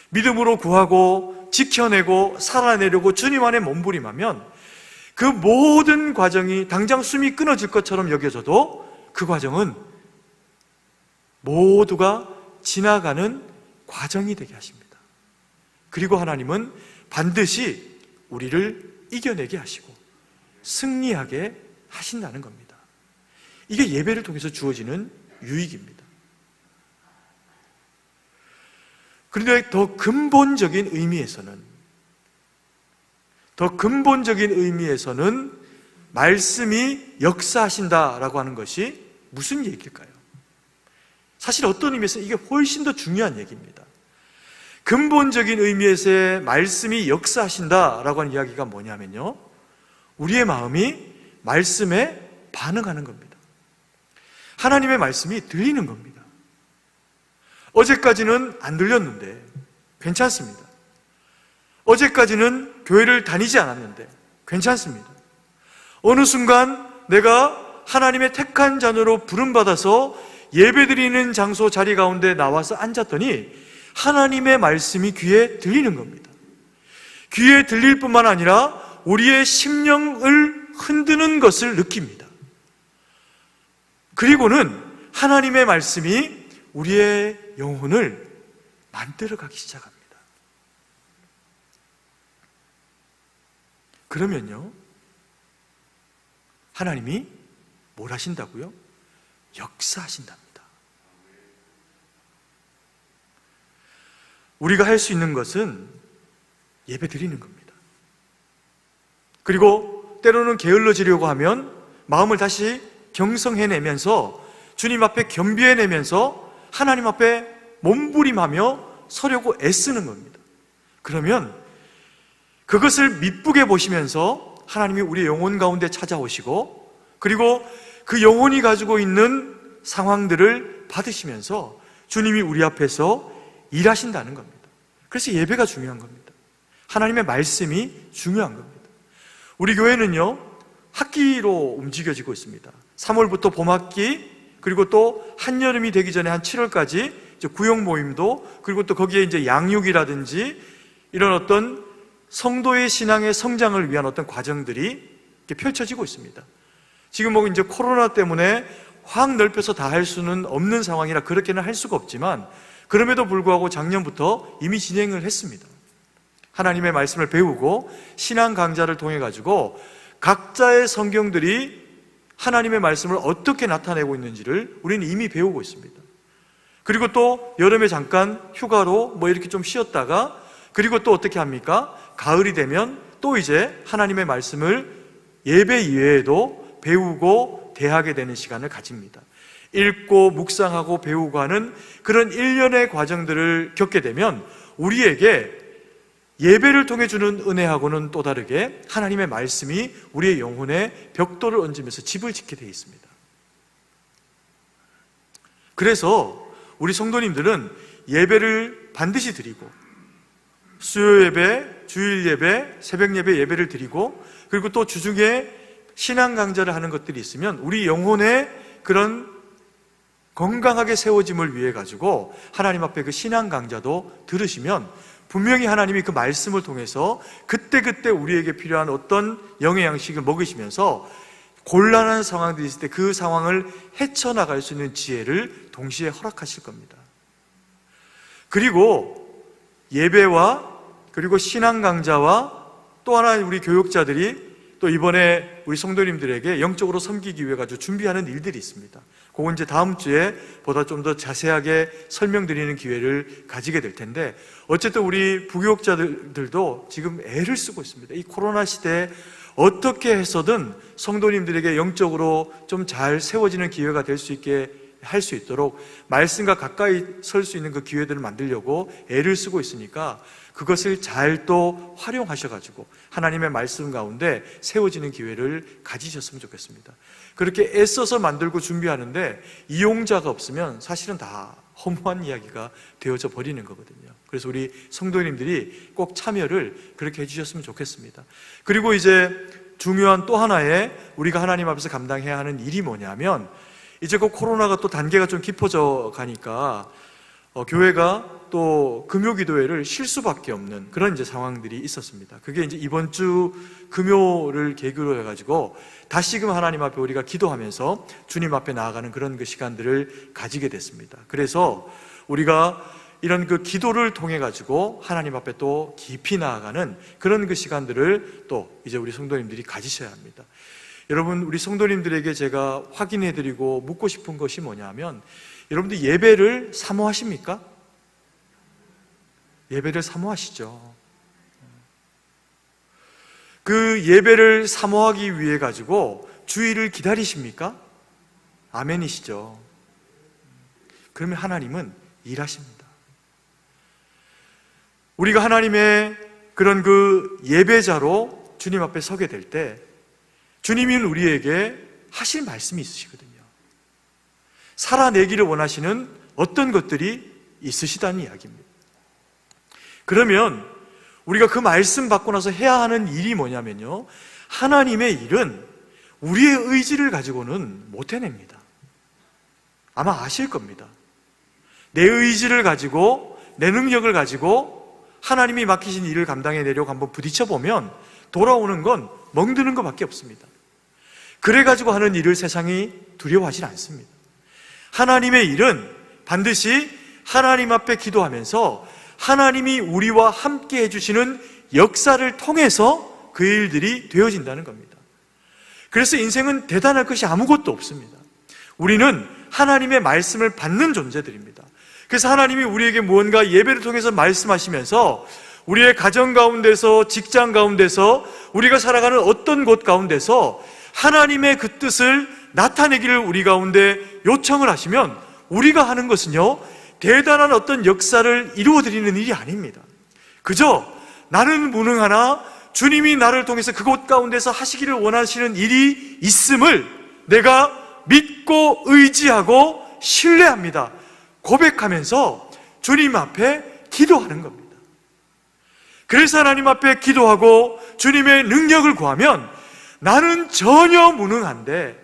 D: 믿음으로 구하고 지켜내고 살아내려고 주님 안에 몸부림하면 그 모든 과정이 당장 숨이 끊어질 것처럼 여겨져도 그 과정은 모두가 지나가는 과정이 되게 하십니다. 그리고 하나님은 반드시 우리를 이겨내게 하시고 승리하게 하신다는 겁니다. 이게 예배를 통해서 주어지는 유익입니다. 그런데 더 근본적인 의미에서는 말씀이 역사하신다라고 하는 것이 무슨 얘기일까요? 사실 어떤 의미에서 이게 훨씬 더 중요한 얘기입니다. 근본적인 의미에서의 말씀이 역사하신다라고 하는 이야기가 뭐냐면요, 우리의 마음이 말씀에 반응하는 겁니다. 하나님의 말씀이 들리는 겁니다. 어제까지는 안 들렸는데 괜찮습니다. 어제까지는 교회를 다니지 않았는데 괜찮습니다. 어느 순간 내가 하나님의 택한 자녀로 부름받아서 예배드리는 장소 자리 가운데 나와서 앉았더니 하나님의 말씀이 귀에 들리는 겁니다. 귀에 들릴 뿐만 아니라 우리의 심령을 흔드는 것을 느낍니다. 그리고는 하나님의 말씀이 우리의 영혼을 만들어가기 시작합니다. 그러면요, 하나님이 뭘 하신다고요? 역사하신답니다. 우리가 할 수 있는 것은 예배 드리는 겁니다. 그리고 때로는 게을러지려고 하면 마음을 다시 경성해내면서 주님 앞에 겸비해내면서 하나님 앞에 몸부림하며 서려고 애쓰는 겁니다. 그러면 그것을 미쁘게 보시면서 하나님이 우리 영혼 가운데 찾아오시고 그리고 그 영혼이 가지고 있는 상황들을 받으시면서 주님이 우리 앞에서 일하신다는 겁니다. 그래서 예배가 중요한 겁니다. 하나님의 말씀이 중요한 겁니다. 우리 교회는요, 학기로 움직여지고 있습니다. 3월부터 봄학기, 그리고 또 한여름이 되기 전에 한 7월까지 구역 모임도, 그리고 또 거기에 이제 양육이라든지 이런 어떤 성도의 신앙의 성장을 위한 어떤 과정들이 이렇게 펼쳐지고 있습니다. 지금 뭐 이제 코로나 때문에 확 넓혀서 다 할 수는 없는 상황이라 그렇게는 할 수가 없지만 그럼에도 불구하고 작년부터 이미 진행을 했습니다. 하나님의 말씀을 배우고 신앙 강좌를 통해 가지고 각자의 성경들이 하나님의 말씀을 어떻게 나타내고 있는지를 우리는 이미 배우고 있습니다. 그리고 또 여름에 잠깐 휴가로 뭐 이렇게 좀 쉬었다가, 그리고 또 어떻게 합니까? 가을이 되면 또 이제 하나님의 말씀을 예배 이외에도 배우고 대하게 되는 시간을 가집니다. 읽고 묵상하고 배우고 하는 그런 일련의 과정들을 겪게 되면 우리에게 예배를 통해 주는 은혜하고는 또 다르게 하나님의 말씀이 우리의 영혼에 벽돌을 얹으면서 집을 짓게 되어 있습니다. 그래서 우리 성도님들은 예배를 반드시 드리고, 수요 예배, 주일 예배, 새벽 예배 예배를 드리고, 그리고 또 주중에 신앙 강좌를 하는 것들이 있으면 우리 영혼의 그런 건강하게 세워짐을 위해 가지고 하나님 앞에 그 신앙 강좌도 들으시면 분명히 하나님이 그 말씀을 통해서 그때그때 우리에게 필요한 어떤 영의 양식을 먹이시면서 곤란한 상황들이 있을 때 그 상황을 헤쳐나갈 수 있는 지혜를 동시에 허락하실 겁니다. 그리고 예배와 그리고 신앙 강좌와 또 하나 우리 교육자들이 또 이번에 우리 성도님들에게 영적으로 섬기기 위해 가지고 준비하는 일들이 있습니다. 그건 이제 다음 주에 보다 좀 더 자세하게 설명드리는 기회를 가지게 될 텐데, 어쨌든 우리 부교육자들도 지금 애를 쓰고 있습니다. 이 코로나 시대에 어떻게 해서든 성도님들에게 영적으로 좀 잘 세워지는 기회가 될 수 있게 할 수 있도록 말씀과 가까이 설 수 있는 그 기회들을 만들려고 애를 쓰고 있으니까 그것을 잘 또 활용하셔가지고 하나님의 말씀 가운데 세워지는 기회를 가지셨으면 좋겠습니다. 그렇게 애써서 만들고 준비하는데 이용자가 없으면 사실은 다 허무한 이야기가 되어져 버리는 거거든요. 그래서 우리 성도님들이 꼭 참여를 그렇게 해주셨으면 좋겠습니다. 그리고 이제 중요한 또 하나의 우리가 하나님 앞에서 감당해야 하는 일이 뭐냐면, 이제 그 코로나가 또 단계가 좀 깊어져 가니까 교회가 또 금요기도회를 쉴 수밖에 없는 그런 이제 상황들이 있었습니다. 그게 이제 이번 주 금요를 계기로 해가지고 다시금 하나님 앞에 우리가 기도하면서 주님 앞에 나아가는 그런 그 시간들을 가지게 됐습니다. 그래서 우리가 이런 그 기도를 통해 가지고 하나님 앞에 또 깊이 나아가는 그런 그 시간들을 또 이제 우리 성도님들이 가지셔야 합니다. 여러분, 우리 성도님들에게 제가 확인해드리고 묻고 싶은 것이 뭐냐면, 여러분들 예배를 사모하십니까? 예배를 사모하시죠. 그 예배를 사모하기 위해 가지고 주일을 기다리십니까? 아멘이시죠. 그러면 하나님은 일하십니다. 우리가 하나님의 그런 그 예배자로 주님 앞에 서게 될 때 주님이 우리에게 하실 말씀이 있으시거든요. 살아내기를 원하시는 어떤 것들이 있으시다는 이야기입니다. 그러면 우리가 그 말씀 받고 나서 해야 하는 일이 뭐냐면요, 하나님의 일은 우리의 의지를 가지고는 못 해냅니다. 아마 아실 겁니다. 내 의지를 가지고 내 능력을 가지고 하나님이 맡기신 일을 감당해내려고 한번 부딪혀보면 돌아오는 건 멍드는 것밖에 없습니다. 그래가지고 하는 일을 세상이 두려워하지 않습니다. 하나님의 일은 반드시 하나님 앞에 기도하면서 하나님이 우리와 함께 해주시는 역사를 통해서 그 일들이 되어진다는 겁니다. 그래서 인생은 대단할 것이 아무것도 없습니다. 우리는 하나님의 말씀을 받는 존재들입니다. 그래서 하나님이 우리에게 무언가 예배를 통해서 말씀하시면서 우리의 가정 가운데서, 직장 가운데서, 우리가 살아가는 어떤 곳 가운데서 하나님의 그 뜻을 나타내기를 우리 가운데 요청을 하시면 우리가 하는 것은요, 대단한 어떤 역사를 이루어드리는 일이 아닙니다. 그저 나는 무능하나 주님이 나를 통해서 그곳 가운데서 하시기를 원하시는 일이 있음을 내가 믿고 의지하고 신뢰합니다. 고백하면서 주님 앞에 기도하는 겁니다. 그래서 하나님 앞에 기도하고 주님의 능력을 구하면 나는 전혀 무능한데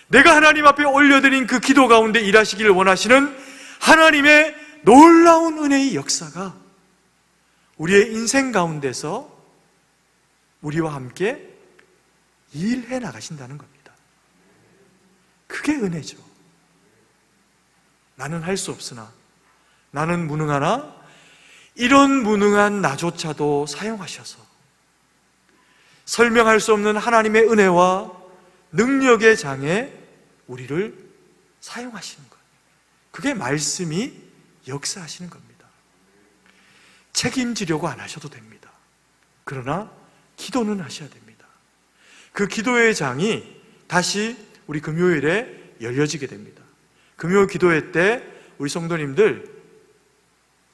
D: 내가 하나님 앞에 올려드린 그 기도 가운데 일하시기를 원하시는 하나님의 놀라운 은혜의 역사가 우리의 인생 가운데서 우리와 함께 일해 나가신다는 겁니다. 그게 은혜죠. 나는 할 수 없으나, 나는 무능하나 이런 무능한 나조차도 사용하셔서 설명할 수 없는 하나님의 은혜와 능력의 장에 우리를 사용하시는 거예요. 그게 말씀이 역사하시는 겁니다. 책임지려고 안 하셔도 됩니다. 그러나 기도는 하셔야 됩니다. 그 기도의 장이 다시 우리 금요일에 열려지게 됩니다. 금요 기도회 때 우리 성도님들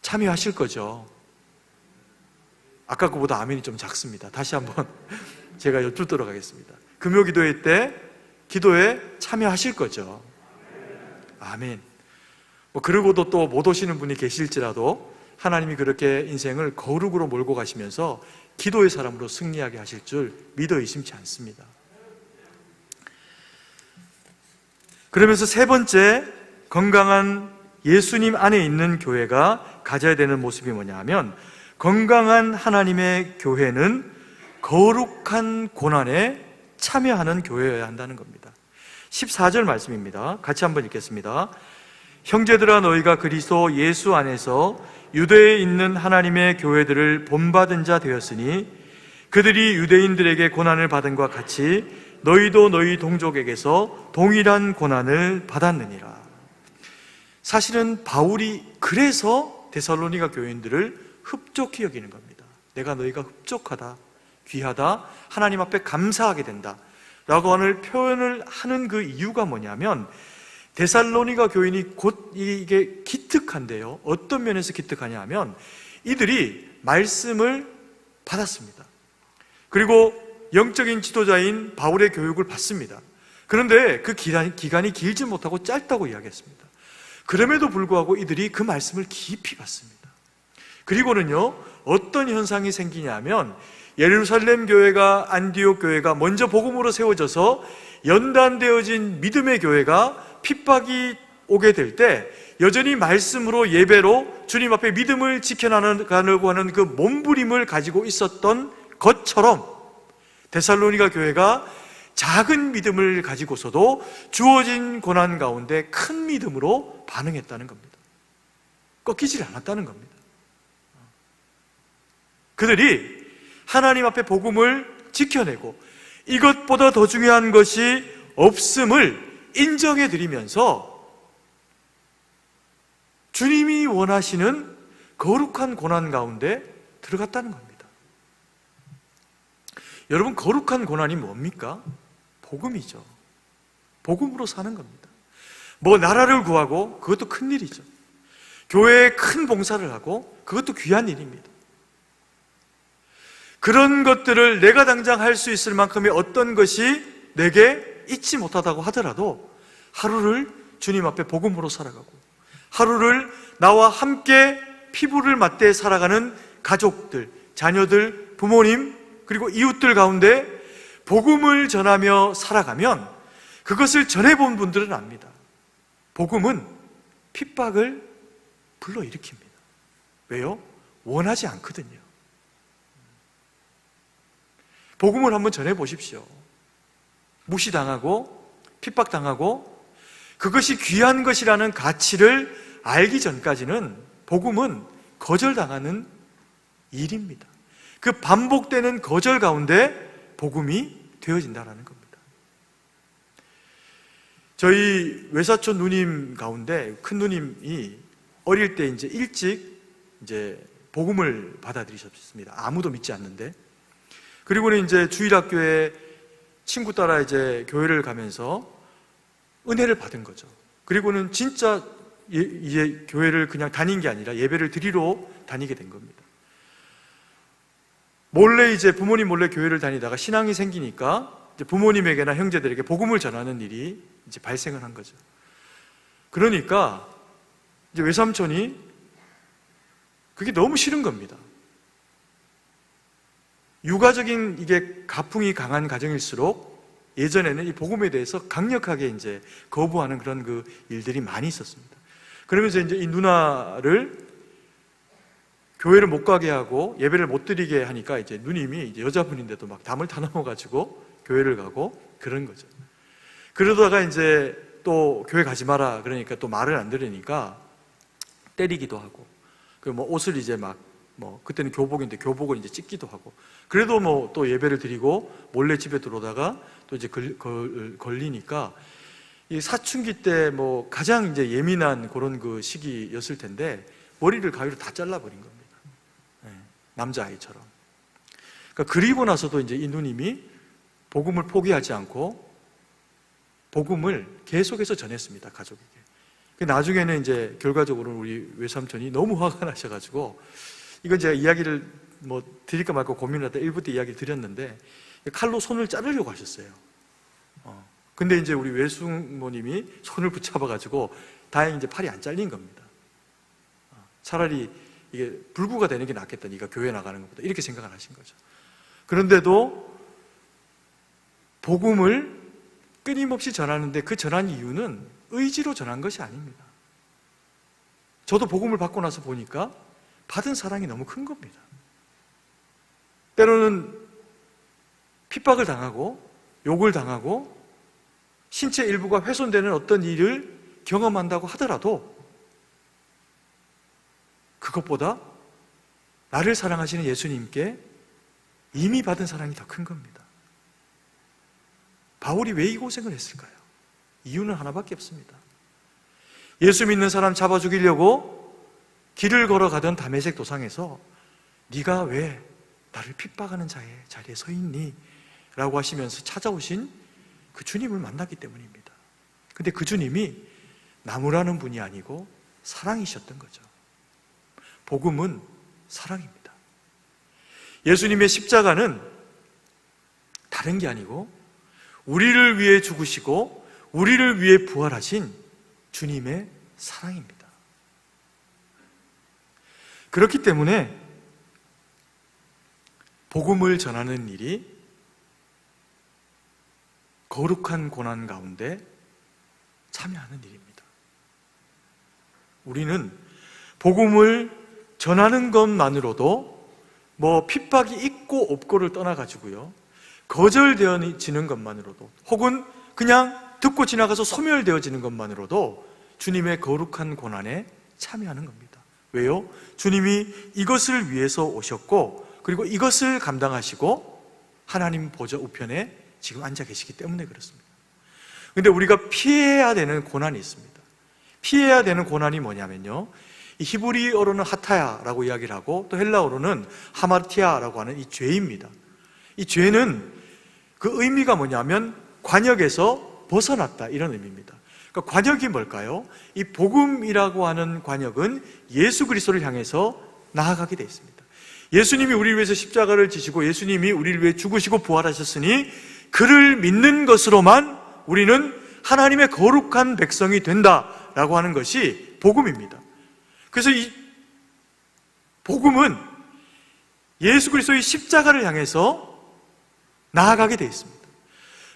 D: 참여하실 거죠? 아까 그보다 아멘이 좀 작습니다. 다시 한번 제가 여쭙도록 하겠습니다. 금요 기도회 때 기도에 참여하실 거죠? 아멘. 그러고도 또 못 오시는 분이 계실지라도 하나님이 그렇게 인생을 거룩으로 몰고 가시면서 기도의 사람으로 승리하게 하실 줄 믿어 의심치 않습니다. 그러면서 세 번째, 건강한 예수님 안에 있는 교회가 가져야 되는 모습이 뭐냐 하면, 건강한 하나님의 교회는 거룩한 고난에 참여하는 교회여야 한다는 겁니다. 14절 말씀입니다. 같이 한번 읽겠습니다. 형제들아, 너희가 그리스도 예수 안에서 유대에 있는 하나님의 교회들을 본받은 자 되었으니 그들이 유대인들에게 고난을 받은 것과 같이 너희도 너희 동족에게서 동일한 고난을 받았느니라. 사실은 바울이 그래서 데살로니가 교인들을 흡족히 여기는 겁니다. 내가 너희가 흡족하다, 귀하다, 하나님 앞에 감사하게 된다 라고 하는 표현을 하는 그 이유가 뭐냐면, 데살로니가 교인이 곧 이게 기특한데요, 어떤 면에서 기특하냐 하면 이들이 말씀을 받았습니다. 그리고 영적인 지도자인 바울의 교육을 받습니다. 그런데 그 기간이 길지 못하고 짧다고 이야기했습니다. 그럼에도 불구하고 이들이 그 말씀을 깊이 받습니다. 그리고는요, 어떤 현상이 생기냐면, 예루살렘 교회가, 안디옥 교회가 먼저 복음으로 세워져서 연단되어진 믿음의 교회가 핍박이 오게 될 때 여전히 말씀으로, 예배로 주님 앞에 믿음을 지켜나가려고 하는 그 몸부림을 가지고 있었던 것처럼 데살로니가 교회가 작은 믿음을 가지고서도 주어진 고난 가운데 큰 믿음으로 반응했다는 겁니다. 꺾이질 않았다는 겁니다. 그들이 하나님 앞에 복음을 지켜내고 이것보다 더 중요한 것이 없음을 인정해 드리면서 주님이 원하시는 거룩한 고난 가운데 들어갔다는 겁니다. 여러분, 거룩한 고난이 뭡니까? 복음이죠. 복음으로 사는 겁니다. 뭐 나라를 구하고 그것도 큰 일이죠. 교회에 큰 봉사를 하고 그것도 귀한 일입니다. 그런 것들을 내가 당장 할 수 있을 만큼의 어떤 것이 내게 잊지 못하다고 하더라도 하루를 주님 앞에 복음으로 살아가고 하루를 나와 함께 피부를 맞대 살아가는 가족들, 자녀들, 부모님, 그리고 이웃들 가운데 복음을 전하며 살아가면 그것을 전해본 분들은 압니다. 복음은 핍박을 불러일으킵니다. 왜요? 원하지 않거든요. 복음을 한번 전해보십시오. 무시당하고 핍박당하고 그것이 귀한 것이라는 가치를 알기 전까지는 복음은 거절당하는 일입니다. 그 반복되는 거절 가운데 복음이 되어진다는 겁니다. 저희 외사촌 누님 가운데 큰 누님이 어릴 때 이제 일찍 복음을 받아들이셨습니다. 아무도 믿지 않는데. 그리고는 이제 주일학교에 친구 따라 이제 교회를 가면서 은혜를 받은 거죠. 그리고는 진짜 이제 교회를 그냥 다닌 게 아니라 예배를 드리러 다니게 된 겁니다. 몰래 이제 부모님 몰래 교회를 다니다가 신앙이 생기니까 이제 부모님에게나 형제들에게 복음을 전하는 일이 이제 발생을 한 거죠. 그러니까 이제 외삼촌이 그게 너무 싫은 겁니다. 육아적인 이게 가풍이 강한 가정일수록 예전에는 이 복음에 대해서 강력하게 이제 거부하는 그런 그 일들이 많이 있었습니다. 그러면서 이제 이 누나를 교회를 못 가게 하고 예배를 못 드리게 하니까 이제 누님이 이제 여자분인데도 막 담을 다 넘어가지고 교회를 가고 그런 거죠. 그러다가 이제 또 교회 가지 마라 그러니까 또 말을 안 들으니까 때리기도 하고, 그 뭐 옷을 이제 막 그때는 교복인데 교복을 이제 찢기도 하고, 그래도 뭐 또 예배를 드리고 몰래 집에 들어오다가 또 이제 걸리니까 이 사춘기 때 뭐 가장 이제 예민한 그런 그 시기였을 텐데 머리를 가위로 다 잘라버린 겁니다. 남자아이처럼. 그러니까 그리고 나서도 이제 이 누님이 복음을 포기하지 않고 복음을 계속해서 전했습니다, 가족에게. 나중에는 이제 결과적으로는 우리 외삼촌이 너무 화가 나셔가지고, 이건 제가 이야기를 뭐 드릴까 말까 고민하다 1부 때 이야기를 드렸는데, 칼로 손을 자르려고 하셨어요. 근데 이제 우리 외숙모님이 손을 붙잡아가지고 다행히 이제 팔이 안 잘린 겁니다. 차라리 이게 불구가 되는 게 낫겠다, 네가 교회 나가는 것보다, 이렇게 생각을 하신 거죠. 그런데도 복음을 끊임없이 전하는데 그 전한 이유는 의지로 전한 것이 아닙니다. 저도 복음을 받고 나서 보니까 받은 사랑이 너무 큰 겁니다. 때로는 핍박을 당하고 욕을 당하고 신체 일부가 훼손되는 어떤 일을 경험한다고 하더라도 그것보다 나를 사랑하시는 예수님께 이미 받은 사랑이 더 큰 겁니다. 바울이 왜 이 고생을 했을까요? 이유는 하나밖에 없습니다. 예수 믿는 사람 잡아 죽이려고 길을 걸어가던 다메섹 도상에서 네가 왜 나를 핍박하는 자리에 서 있니? 라고 하시면서 찾아오신 그 주님을 만났기 때문입니다. 근데 그 주님이 나무라는 분이 아니고 사랑이셨던 거죠. 복음은 사랑입니다. 예수님의 십자가는 다른 게 아니고 우리를 위해 죽으시고 우리를 위해 부활하신 주님의 사랑입니다. 그렇기 때문에 복음을 전하는 일이 거룩한 고난 가운데 참여하는 일입니다. 우리는 복음을 전하는 것만으로도 뭐 핍박이 있고 없고를 떠나가지고요, 거절되어지는 것만으로도 혹은 그냥 듣고 지나가서 소멸되어지는 것만으로도 주님의 거룩한 고난에 참여하는 겁니다. 왜요? 주님이 이것을 위해서 오셨고 그리고 이것을 감당하시고 하나님 보좌 우편에 지금 앉아 계시기 때문에 그렇습니다. 그런데 우리가 피해야 되는 고난이 있습니다. 피해야 되는 고난이 뭐냐면요, 이 히브리어로는 하타야라고 이야기를 하고 또 헬라어로는 하마르티아라고 하는 이 죄입니다. 이 죄는 그 의미가 뭐냐면 관역에서 벗어났다, 이런 의미입니다. 그러니까 관역이 뭘까요? 이 복음이라고 하는 관역은 예수 그리스도를 향해서 나아가게 되어 있습니다. 예수님이 우리를 위해서 십자가를 지시고 예수님이 우리를 위해 죽으시고 부활하셨으니 그를 믿는 것으로만 우리는 하나님의 거룩한 백성이 된다라고 하는 것이 복음입니다. 그래서 이 복음은 예수 그리스도의 십자가를 향해서 나아가게 되어 있습니다.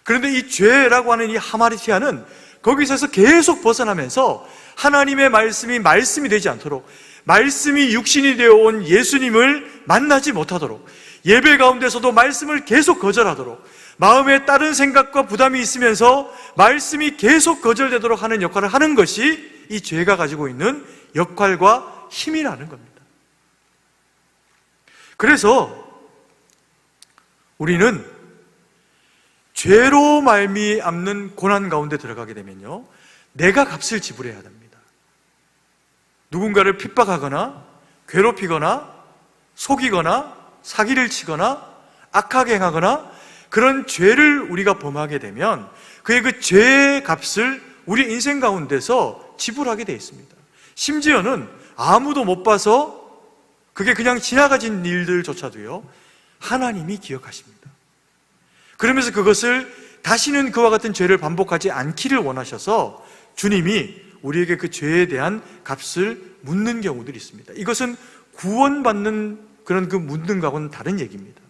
D: 그런데 이 죄라고 하는 이 하마르티아는 거기서 계속 벗어나면서 하나님의 말씀이 되지 않도록, 말씀이 육신이 되어 온 예수님을 만나지 못하도록, 예배 가운데서도 말씀을 계속 거절하도록, 마음에 다른 생각과 부담이 있으면서 말씀이 계속 거절되도록 하는 역할을 하는 것이 이 죄가 가지고 있는 역할과 힘이라는 겁니다. 그래서 우리는 죄로 말미암는 고난 가운데 들어가게 되면요, 내가 값을 지불해야 됩니다. 누군가를 핍박하거나 괴롭히거나 속이거나 사기를 치거나 악하게 행하거나 그런 죄를 우리가 범하게 되면 그의 그 죄의 값을 우리 인생 가운데서 지불하게 되어 있습니다. 심지어는 아무도 못 봐서 그게 그냥 지나가진 일들조차도요, 하나님이 기억하십니다. 그러면서 그것을 다시는 그와 같은 죄를 반복하지 않기를 원하셔서 주님이 우리에게 그 죄에 대한 값을 묻는 경우들이 있습니다. 이것은 구원받는 그런 그 묻는 것과는 다른 얘기입니다.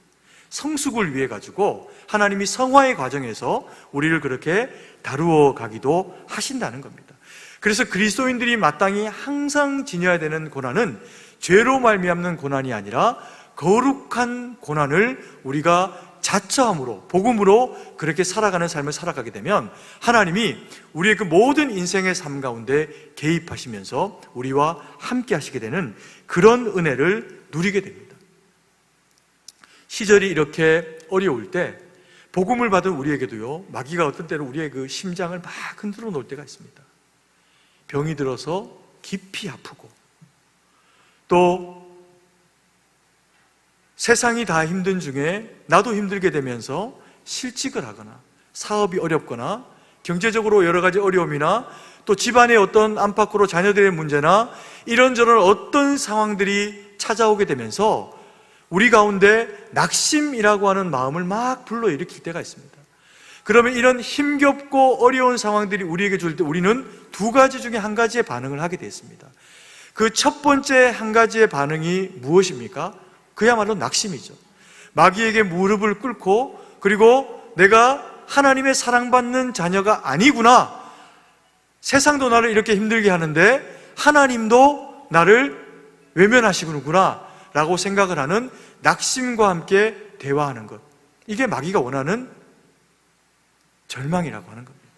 D: 성숙을 위해 가지고 하나님이 성화의 과정에서 우리를 그렇게 다루어 가기도 하신다는 겁니다. 그래서 그리스도인들이 마땅히 항상 지녀야 되는 고난은 죄로 말미암는 고난이 아니라 거룩한 고난을 우리가 자처함으로, 복음으로 그렇게 살아가는 삶을 살아가게 되면 하나님이 우리의 그 모든 인생의 삶 가운데 개입하시면서 우리와 함께 하시게 되는 그런 은혜를 누리게 됩니다. 시절이 이렇게 어려울 때 복음을 받은 우리에게도요, 마귀가 어떤 때는 우리의 그 심장을 막 흔들어 놓을 때가 있습니다. 병이 들어서 깊이 아프고, 또 세상이 다 힘든 중에 나도 힘들게 되면서 실직을 하거나 사업이 어렵거나 경제적으로 여러 가지 어려움이나 또 집안의 어떤 안팎으로 자녀들의 문제나 이런저런 어떤 상황들이 찾아오게 되면서 우리 가운데 낙심이라고 하는 마음을 막 불러일으킬 때가 있습니다. 그러면 이런 힘겹고 어려운 상황들이 우리에게 줄 때 우리는 두 가지 중에 한 가지의 반응을 하게 되었습니다. 그 첫 번째 한 가지의 반응이 무엇입니까? 그야말로 낙심이죠. 마귀에게 무릎을 꿇고, 그리고 내가 하나님의 사랑받는 자녀가 아니구나, 세상도 나를 이렇게 힘들게 하는데 하나님도 나를 외면하시는구나 라고 생각을 하는 낙심과 함께 대화하는 것, 이게 마귀가 원하는 절망이라고 하는 겁니다.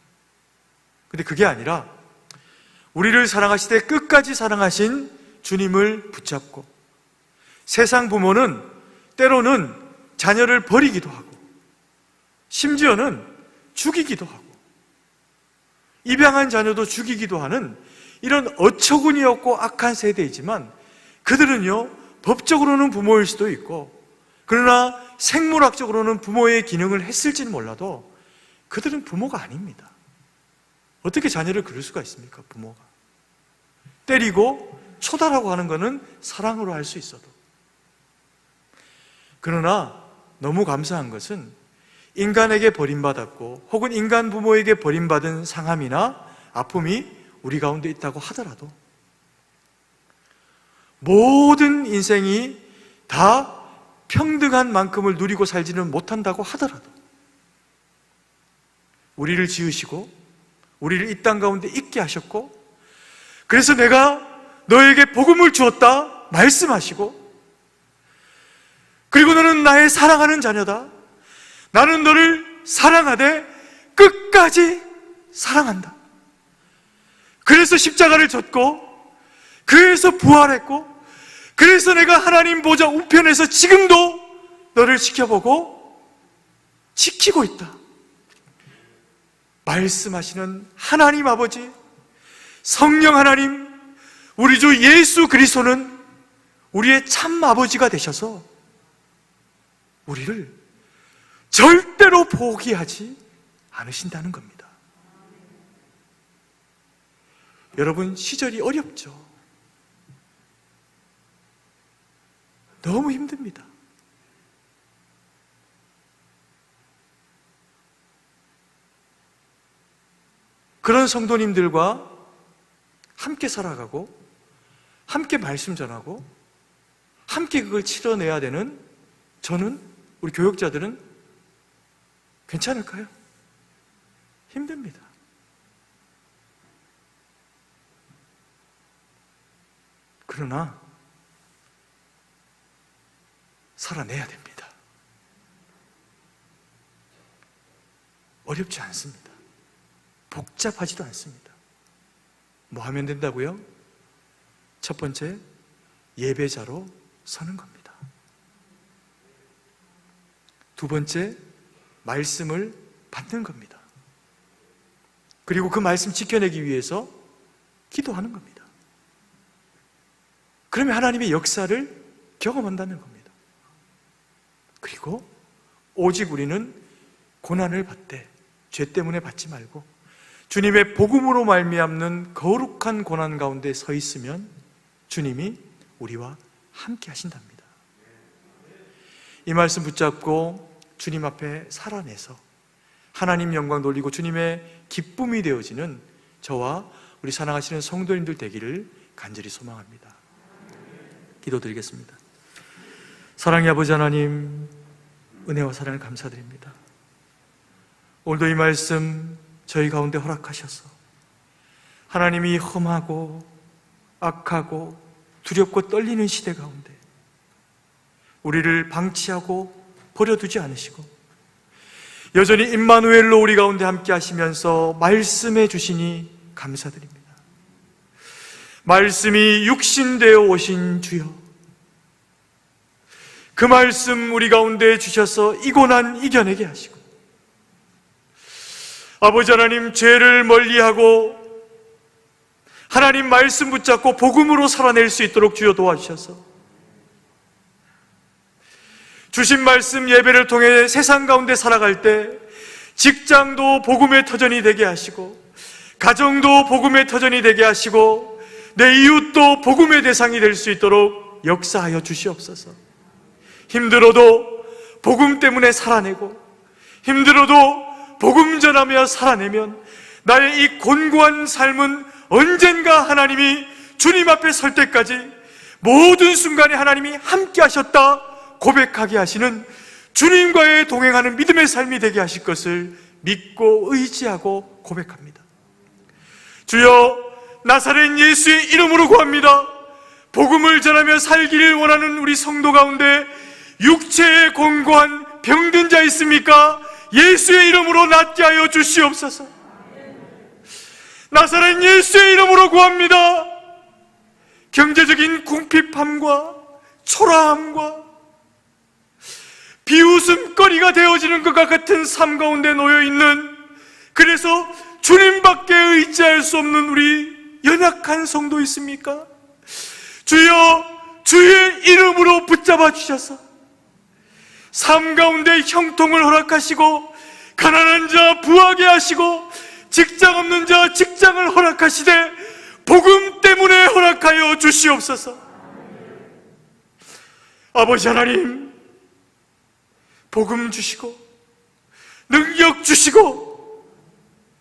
D: 근데 그게 아니라 우리를 사랑하시되 끝까지 사랑하신 주님을 붙잡고, 세상 부모는 때로는 자녀를 버리기도 하고 심지어는 죽이기도 하고 입양한 자녀도 죽이기도 하는 이런 어처구니 없고 악한 세대이지만, 그들은요 법적으로는 부모일 수도 있고, 그러나 생물학적으로는 부모의 기능을 했을지는 몰라도 그들은 부모가 아닙니다. 어떻게 자녀를 그럴 수가 있습니까? 부모가 때리고 초다라고 하는 것은 사랑으로 할 수 있어도. 그러나 너무 감사한 것은 인간에게 버림받았고 혹은 인간 부모에게 버림받은 상함이나 아픔이 우리 가운데 있다고 하더라도, 모든 인생이 다 평등한 만큼을 누리고 살지는 못한다고 하더라도, 우리를 지으시고 우리를 이 땅 가운데 있게 하셨고, 그래서 내가 너에게 복음을 주었다 말씀하시고, 그리고 너는 나의 사랑하는 자녀다, 나는 너를 사랑하되 끝까지 사랑한다, 그래서 십자가를 졌고 그래서 부활했고 그래서 내가 하나님 보좌 우편에서 지금도 너를 지켜보고 지키고 있다 말씀하시는 하나님 아버지, 성령 하나님, 우리 주 예수 그리스도는 우리의 참 아버지가 되셔서 우리를 절대로 포기하지 않으신다는 겁니다. 여러분, 시절이 어렵죠. 너무 힘듭니다. 그런 성도님들과 함께 살아가고 함께 말씀 전하고 함께 그걸 치러내야 되는 저는, 우리 교역자들은 괜찮을까요? 힘듭니다. 그러나 살아내야 됩니다. 어렵지 않습니다. 복잡하지도 않습니다. 뭐 하면 된다고요? 첫 번째, 예배자로 서는 겁니다. 두 번째, 말씀을 받는 겁니다. 그리고 그 말씀 지켜내기 위해서 기도하는 겁니다. 그러면 하나님의 역사를 경험한다는 겁니다. 그리고 오직 우리는 고난을 받되 죄 때문에 받지 말고 주님의 복음으로 말미암는 거룩한 고난 가운데 서 있으면 주님이 우리와 함께 하신답니다. 이 말씀 붙잡고 주님 앞에 살아내서 하나님 영광 돌리고 주님의 기쁨이 되어지는 저와 우리 사랑하시는 성도님들 되기를 간절히 소망합니다. 기도드리겠습니다. 사랑의 아버지 하나님, 은혜와 사랑을 감사드립니다. 오늘도 이 말씀 저희 가운데 허락하셔서 하나님이 험하고 악하고 두렵고 떨리는 시대 가운데 우리를 방치하고 버려두지 않으시고 여전히 임마누엘로 우리 가운데 함께 하시면서 말씀해 주시니 감사드립니다. 말씀이 육신되어 오신 주여, 그 말씀 우리 가운데 주셔서 이 고난 이겨내게 하시고 아버지 하나님, 죄를 멀리하고 하나님 말씀 붙잡고 복음으로 살아낼 수 있도록 주여 도와주셔서 주신 말씀 예배를 통해 세상 가운데 살아갈 때 직장도 복음의 터전이 되게 하시고, 가정도 복음의 터전이 되게 하시고, 내 이웃도 복음의 대상이 될 수 있도록 역사하여 주시옵소서. 힘들어도 복음 때문에 살아내고, 힘들어도 복음 전하며 살아내면 나의 이 곤고한 삶은 언젠가 하나님이 주님 앞에 설 때까지 모든 순간에 하나님이 함께 하셨다 고백하게 하시는 주님과의 동행하는 믿음의 삶이 되게 하실 것을 믿고 의지하고 고백합니다. 주여, 나사렛 예수의 이름으로 구합니다. 복음을 전하며 살기를 원하는 우리 성도 가운데 육체에 곤고한 병든 자 있습니까? 예수의 이름으로 낫게 하여 주시옵소서. 나사렛 예수의 이름으로 구합니다. 경제적인 궁핍함과 초라함과 비웃음거리가 되어지는 것과 같은 삶 가운데 놓여있는, 그래서 주님밖에 의지할 수 없는 우리 연약한 성도 있습니까? 주여, 주의 이름으로 붙잡아 주셔서 삶 가운데 형통을 허락하시고, 가난한 자 부하게 하시고, 직장 없는 자 직장을 허락하시되 복음 때문에 허락하여 주시옵소서. 아버지 하나님, 복음 주시고 능력 주시고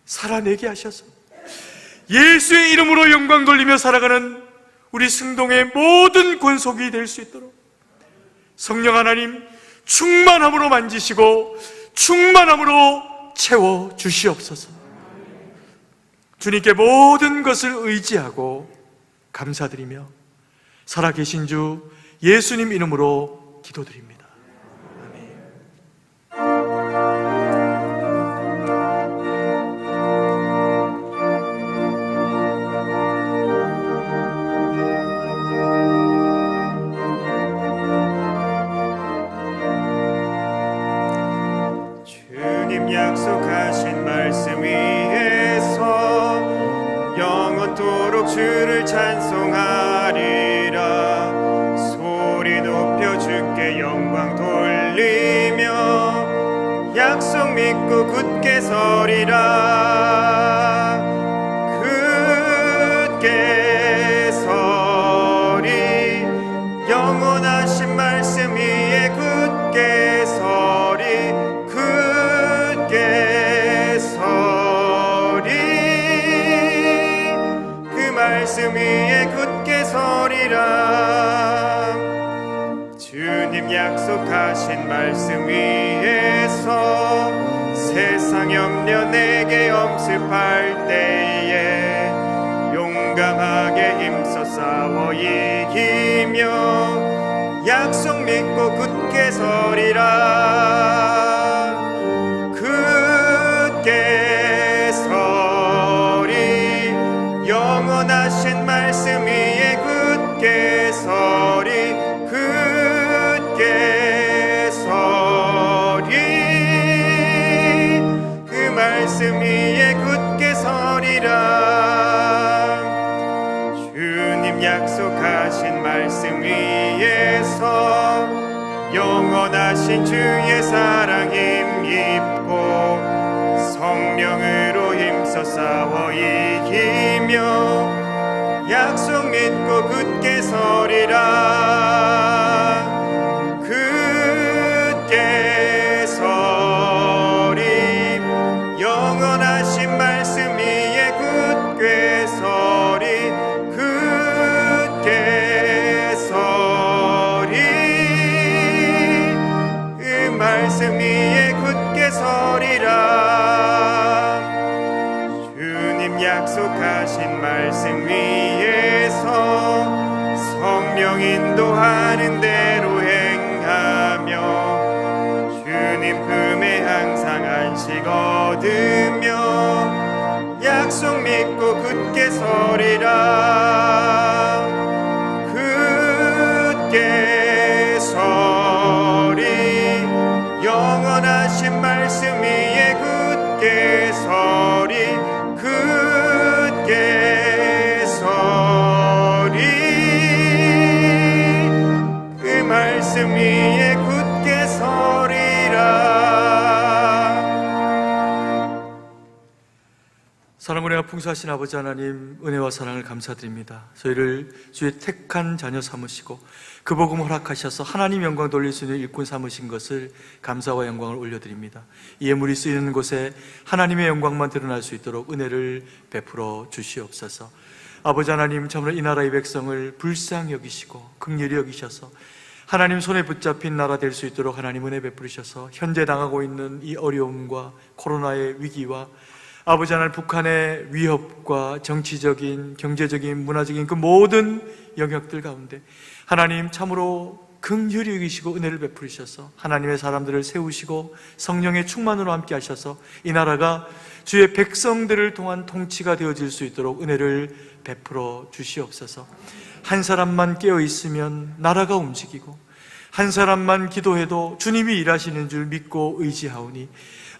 D: 살아내게 하셔서 예수의 이름으로 영광 돌리며 살아가는 우리 승동의 모든 권속이 될 수 있도록 성령 하나님 충만함으로 만지시고 충만함으로 채워 주시옵소서. 주님께 모든 것을 의지하고 감사드리며 살아계신 주 예수님 이름으로 기도드립니다.
B: 약속하신 말씀 위에서 영원토록 주를 찬송하리라. 소리 높여 주께 영광 돌리며 약속 믿고 굳게 서리라. 굳게 서리, 영원하신 말씀 위에 굳게 서리. 말씀 위에 굳게 서리라. 주님 약속하신 말씀 위에서 세상 염려 내게 엄습할 때에 용감하게 힘써 싸워 이기며 약속 믿고 굳게 서리라. 굳게 서리, 영원하신 말씀 위에 굳게 서리. 굳게 서리, 그 말씀 위에 굳게 서리라. 주님 약속하신 말씀 위에서 영원하신 주의 사랑 힘입고 성령으로 힘써 싸워 이기며 약속 믿고 굳게 서리라. 굳게 서리, 영원하신 말씀 위에 굳게 서리. 굳게 서리, 그 말씀 위에 굳게 서리라. 주님 약속하신 말씀 위에서 성령 인도하는 대로 행하며 주님 품에 항상 안식 얻으며 약속 믿고 굳게 서리라. 굳게 서리, 영원하신 말씀 위에 굳게 서리.
D: 사랑과 은혜가 풍성하신 아버지 하나님, 은혜와 사랑을 감사드립니다. 저희를 주의 택한 자녀 삼으시고 그 복음 허락하셔서 하나님 영광 돌릴 수 있는 일꾼 삼으신 것을 감사와 영광을 올려드립니다. 이 예물이 쓰이는 곳에 하나님의 영광만 드러날 수 있도록 은혜를 베풀어 주시옵소서. 아버지 하나님, 참으로 이 나라의 백성을 불쌍히 여기시고 긍휼히 여기셔서 하나님 손에 붙잡힌 나라 될 수 있도록 하나님 은혜 베풀으셔서 현재 당하고 있는 이 어려움과 코로나의 위기와 아버지 하나님, 북한의 위협과 정치적인, 경제적인, 문화적인 그 모든 영역들 가운데 하나님 참으로 긍휼히 여기시고 은혜를 베풀으셔서 하나님의 사람들을 세우시고 성령의 충만으로 함께 하셔서 이 나라가 주의 백성들을 통한 통치가 되어질 수 있도록 은혜를 베풀어 주시옵소서. 한 사람만 깨어 있으면 나라가 움직이고 한 사람만 기도해도 주님이 일하시는 줄 믿고 의지하오니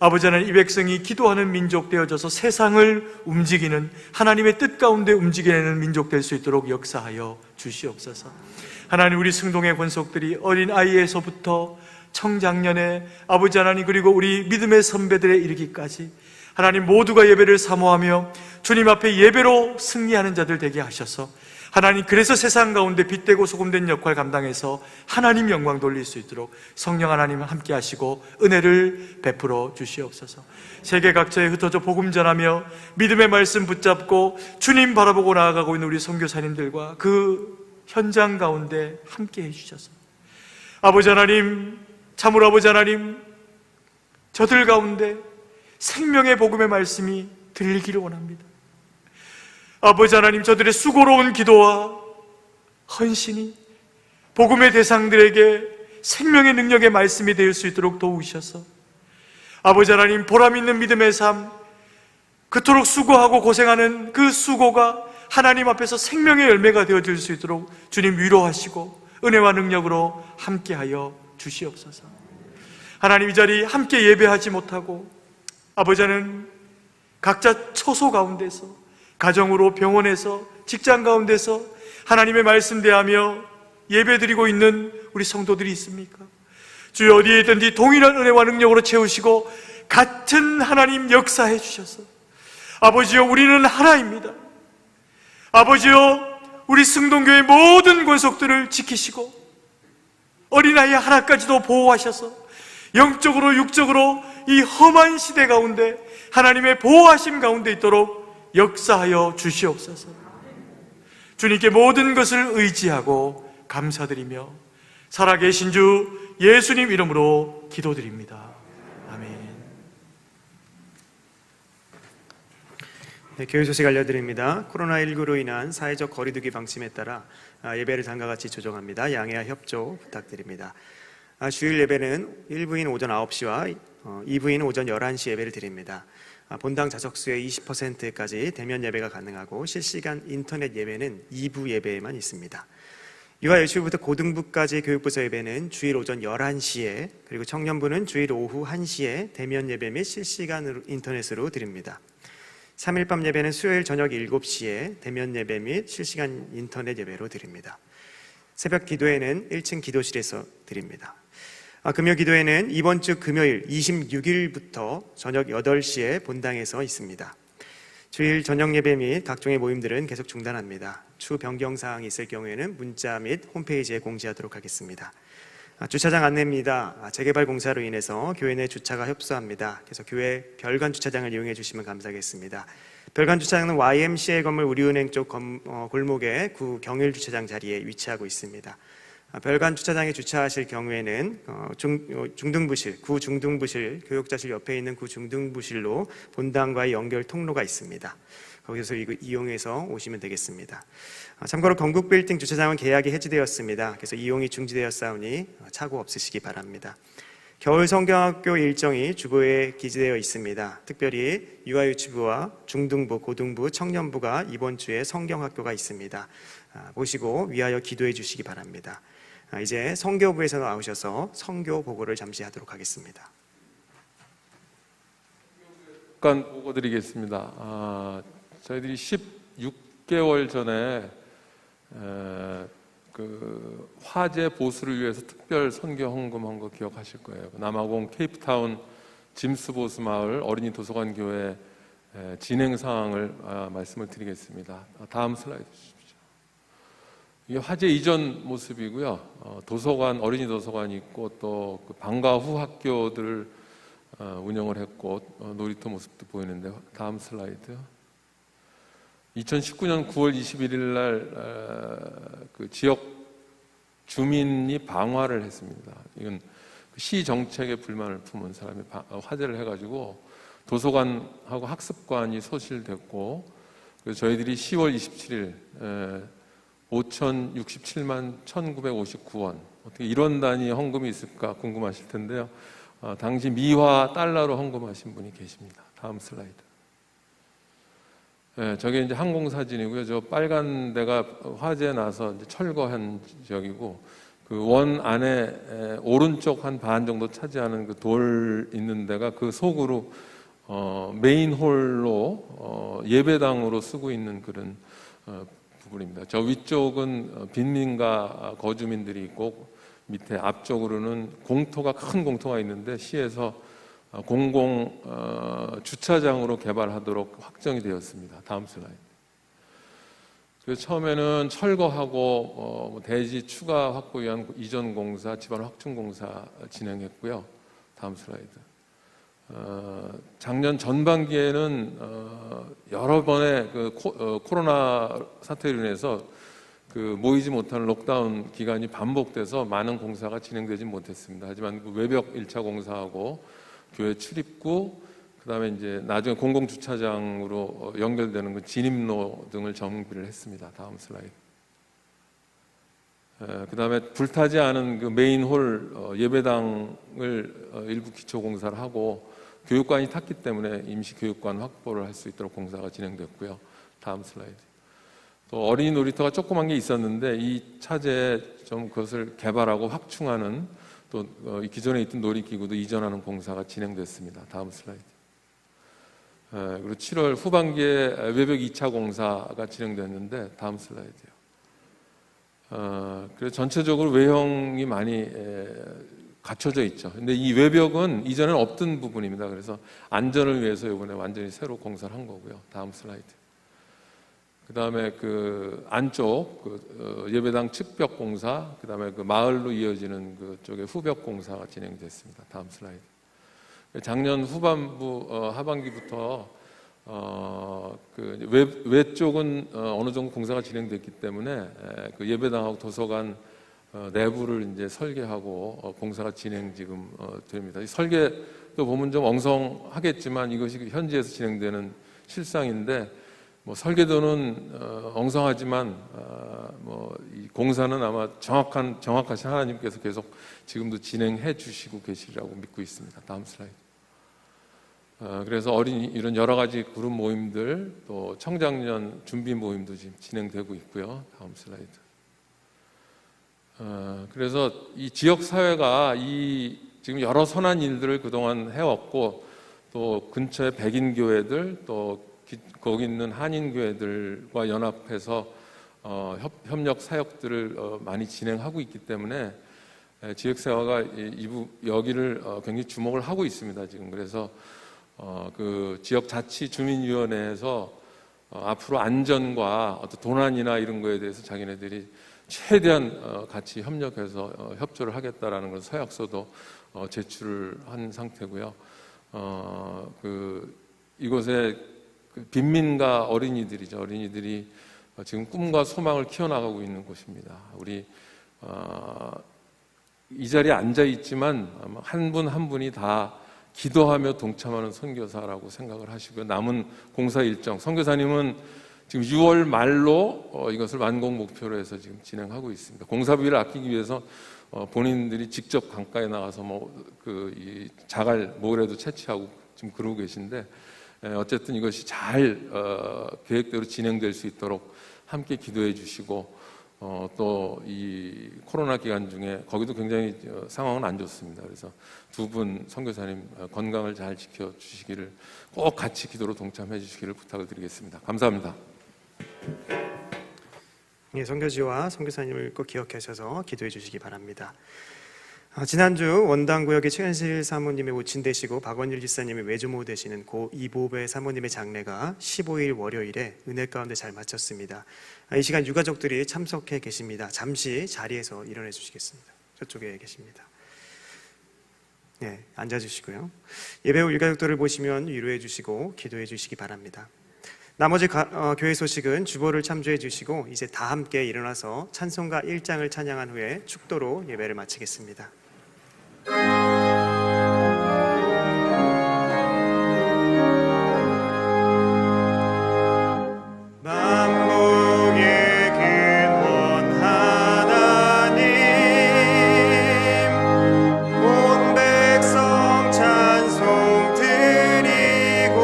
D: 아버지 하나님, 이 백성이 기도하는 민족 되어져서 세상을 움직이는 하나님의 뜻 가운데 움직이는 민족 될 수 있도록 역사하여 주시옵소서. 하나님, 우리 승동의 권속들이 어린 아이에서부터 청장년에 아버지 하나님, 그리고 우리 믿음의 선배들에 이르기까지 하나님 모두가 예배를 사모하며 주님 앞에 예배로 승리하는 자들 되게 하셔서 하나님, 그래서 세상 가운데 빛되고 소금된 역할 감당해서 하나님 영광 돌릴 수 있도록 성령 하나님 함께 하시고 은혜를 베풀어 주시옵소서. 세계 각처에 흩어져 복음 전하며 믿음의 말씀 붙잡고 주님 바라보고 나아가고 있는 우리 선교사님들과 그 현장 가운데 함께 해주셔서 아버지 하나님, 참으로 아버지 하나님, 저들 가운데 생명의 복음의 말씀이 들리기를 원합니다. 아버지 하나님, 저들의 수고로운 기도와 헌신이 복음의 대상들에게 생명의 능력의 말씀이 될 수 있도록 도우셔서 아버지 하나님, 보람 있는 믿음의 삶, 그토록 수고하고 고생하는 그 수고가 하나님 앞에서 생명의 열매가 되어질 수 있도록 주님 위로하시고 은혜와 능력으로 함께하여 주시옵소서. 하나님, 이 자리 함께 예배하지 못하고 아버지 하나님, 각자 처소 가운데서 가정으로, 병원에서, 직장 가운데서 하나님의 말씀 대하며 예배드리고 있는 우리 성도들이 있습니까? 주여, 어디에 있든지 동일한 은혜와 능력으로 채우시고 같은 하나님 역사해 주셔서 아버지여, 우리는 하나입니다. 아버지여, 우리 승동교회 모든 권속들을 지키시고 어린아이 하나까지도 보호하셔서 영적으로 육적으로 이 험한 시대 가운데 하나님의 보호하심 가운데 있도록 역사하여 주시옵소서. 주님께 모든 것을 의지하고 감사드리며 살아계신 주 예수님 이름으로 기도드립니다. 아멘.
A: 네, 교회 소식 알려드립니다. 코로나19로 인한 사회적 거리두기 방침에 따라 예배를 다음과 같이 조정합니다. 양해와 협조 부탁드립니다. 주일 예배는 1부인 오전 9시와 2부인 오전 11시 예배를 드립니다. 본당 좌석수의 20%까지 대면 예배가 가능하고 실시간 인터넷 예배는 2부 예배에만 있습니다. 유아 유치부부터 고등부까지 교육부서 예배는 주일 오전 11시에, 그리고 청년부는 주일 오후 1시에 대면 예배 및 실시간 인터넷으로 드립니다. 3일 밤 예배는 수요일 저녁 7시에 대면 예배 및 실시간 인터넷 예배로 드립니다. 새벽 기도회는 1층 기도실에서 드립니다. 금요 기도회는 이번 주 금요일 26일부터 저녁 8시에 본당에서 있습니다. 주일 저녁 예배 및 각종의 모임들은 계속 중단합니다. 추후 변경사항이 있을 경우에는 문자 및 홈페이지에 공지하도록 하겠습니다. 주차장 안내입니다. 재개발 공사로 인해서 교회 내 주차가 협소합니다. 그래서 교회 별관 주차장을 이용해 주시면 감사하겠습니다. 별관 주차장은 YMCA 건물 우리은행 쪽 골목의 구 경일 주차장 자리에 위치하고 있습니다. 별관 주차장에 주차하실 경우에는 중등부실, 구 중등부실, 교육자실 옆에 있는 구 중등부실로 본당과의 연결 통로가 있습니다. 거기서 이용해서 오시면 되겠습니다. 참고로 건국 빌딩 주차장은 계약이 해지되었습니다. 그래서 이용이 중지되었사오니 착오 없으시기 바랍니다. 겨울 성경학교 일정이 주보에 기재되어 있습니다. 특별히 유아유치부와 중등부, 고등부, 청년부가 이번 주에 성경학교가 있습니다. 보시고 위하여 기도해 주시기 바랍니다. 이제 성교부에서 나오셔서 성교 보고를 잠시 하도록 하겠습니다.
E: 잠깐 보고 드리겠습니다. 저희들이 16개월 전에 그 화재 보수를 위해서 특별 선교 헌금한 거 기억하실 거예요. 남아공 케이프타운 짐스 보스 마을 어린이 도서관 교회 진행 사항을 말씀을 드리겠습니다. 다음 슬라이드 주십시오. 이게 화재 이전 모습이고요. 도서관, 어린이 도서관이 있고 또 그 방과 후 학교들을 운영을 했고 놀이터 모습도 보이는데, 다음 슬라이드. 2019년 9월 21일 날 그 지역 주민이 방화를 했습니다. 이건 시 정책에 불만을 품은 사람이 화재를 해가지고 도서관하고 학습관이 소실됐고, 그래서 저희들이 10월 27일 5,067만 1,959원, 어떻게 이런 단위 헌금이 있을까 궁금하실 텐데요. 당시 미화 달러로 헌금하신 분이 계십니다. 다음 슬라이드. 저게 이제 항공 사진이고요. 저 빨간 데가 화재 나서 이제 철거한 지역이고, 그 원 안에 오른쪽 한 반 정도 차지하는 그 돌 있는 데가 그 속으로 메인 홀로 예배당으로 쓰고 있는 그런 부분입니다. 저 위쪽은 빈민가 거주민들이 있고, 밑에 앞쪽으로는 공터가, 큰 공터가 있는데 시에서 공공 주차장으로 개발하도록 확정이 되었습니다. 다음 슬라이드. 그래서 처음에는 철거하고 대지 추가 확보 위한 이전 공사, 지방 확충 공사 진행했고요. 다음 슬라이드. 작년 전반기에는 여러 번의 그 코로나 사태로 인해서 그 모이지 못하는 록다운 기간이 반복돼서 많은 공사가 진행되지 못했습니다. 하지만 그 외벽 1차 공사하고 교회 출입구, 그다음에 이제 나중에 공공 주차장으로 연결되는 그 진입로 등을 정비를 했습니다. 다음 슬라이드. 그다음에 불타지 않은 그 메인 홀 예배당을 일부 기초 공사를 하고, 교육관이 탔기 때문에 임시 교육관 확보를 할 수 있도록 공사가 진행됐고요. 다음 슬라이드. 또 어린이 놀이터가 조그만 게 있었는데 이 차제에 좀 그것을 개발하고 확충하는, 또 기존에 있던 놀이기구도 이전하는 공사가 진행됐습니다. 다음 슬라이드. 그리고 7월 후반기에 외벽 2차 공사가 진행됐는데, 다음 슬라이드요. 그래서 전체적으로 외형이 많이 갖춰져 있죠. 근데 이 외벽은 이전에는 없던 부분입니다. 그래서 안전을 위해서 이번에 완전히 새로 공사를 한 거고요. 다음 슬라이드. 그 다음에 그 안쪽 예배당 측벽 공사, 그 다음에 그 마을로 이어지는 그쪽에 후벽 공사가 진행됐습니다. 다음 슬라이드. 작년 후반부 하반기부터 그 외쪽은 어느 정도 공사가 진행됐기 때문에 그 예배당하고 도서관 내부를 이제 설계하고 공사가 진행 지금 됩니다. 이 설계도 보면 좀 엉성하겠지만 이것이 현지에서 진행되는 실상인데, 뭐 설계도는 엉성하지만 이 공사는 아마 정확하신 하나님께서 계속 지금도 진행해 주시고 계시리라고 믿고 있습니다. 다음 슬라이드. 그래서 어린이 이런 여러 가지 그룹 모임들, 또 청장년 준비 모임도 지금 진행되고 있고요. 다음 슬라이드. 그래서 이 지역 사회가 지금 여러 선한 일들을 그동안 해왔고, 또 근처에 백인 교회들, 또 거기 있는 한인 교회들과 연합해서 협력 사역들을 많이 진행하고 있기 때문에 지역사회가 여기를 굉장히 주목을 하고 있습니다. 지금 그래서 그 지역자치주민위원회에서 앞으로 안전과 어떤 도난이나 이런 거에 대해서 자기네들이 최대한 같이 협력해서 협조를 하겠다라는 걸 서약서도 제출을 한 상태고요. 이곳에 빈민가 어린이들이죠. 어린이들이 지금 꿈과 소망을 키워나가고 있는 곳입니다. 우리 이 자리에 앉아 있지만 한 분 한 분이 다 기도하며 동참하는 선교사라고 생각을 하시고요. 남은 공사 일정, 선교사님은 지금 6월 말로 이것을 완공 목표로 해서 지금 진행하고 있습니다. 공사비를 아끼기 위해서 본인들이 직접 강가에 나가서 이 자갈 모래도 채취하고 지금 그러고 계신데, 어쨌든 이것이 잘 계획대로 진행될 수 있도록 함께 기도해 주시고, 또 이 코로나 기간 중에 거기도 굉장히 상황은 안 좋습니다. 그래서 두 분 선교사님 건강을 잘 지켜주시기를, 꼭 같이 기도로 동참해 주시기를 부탁을 드리겠습니다. 감사합니다.
A: 예, 선교지와 선교사님을 꼭 기억하셔서 기도해 주시기 바랍니다. 지난주 원당구역의 최현실 사모님의 모친 되시고 박원일 집사님의 외조모 되시는 고 이보배 사모님의 장례가 15일 월요일에 은혜 가운데 잘 마쳤습니다. 이 시간 유가족들이 참석해 계십니다. 잠시 자리에서 일어나 주시겠습니다. 저쪽에 계십니다. 네, 앉아주시고요. 예배 후 유가족들을 보시면 위로해 주시고 기도해 주시기 바랍니다. 나머지 교회 소식은 주보를 참조해 주시고 이제 다 함께 일어나서 찬송가 1장을 찬양한 후에 축도로 예배를 마치겠습니다.
B: 만복의 근원 하나님 온 백성 찬송 드리고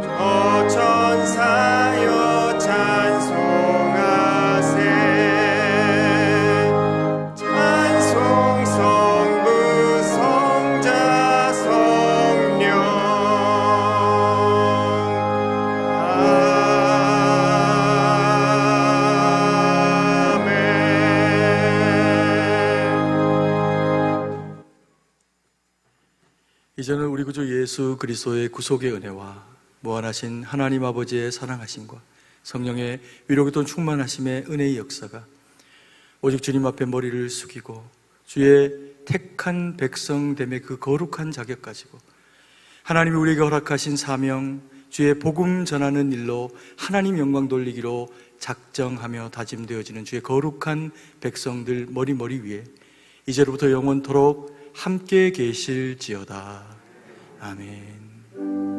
B: 저 천사여 찬송하세 찬송 성부 성자 성령
D: 이제는 우리 구주 예수 그리스도의 구속의 은혜와 무한하신 하나님 아버지의 사랑하심과 성령의 위로 깊은 충만하심의 은혜의 역사가 오직 주님 앞에 머리를 숙이고 주의 택한 백성됨의 그 거룩한 자격 가지고 하나님이 우리에게 허락하신 사명, 주의 복음 전하는 일로 하나님 영광 돌리기로 작정하며 다짐되어지는 주의 거룩한 백성들 머리 위에 이제로부터 영원토록 함께 계실지어다. 아멘.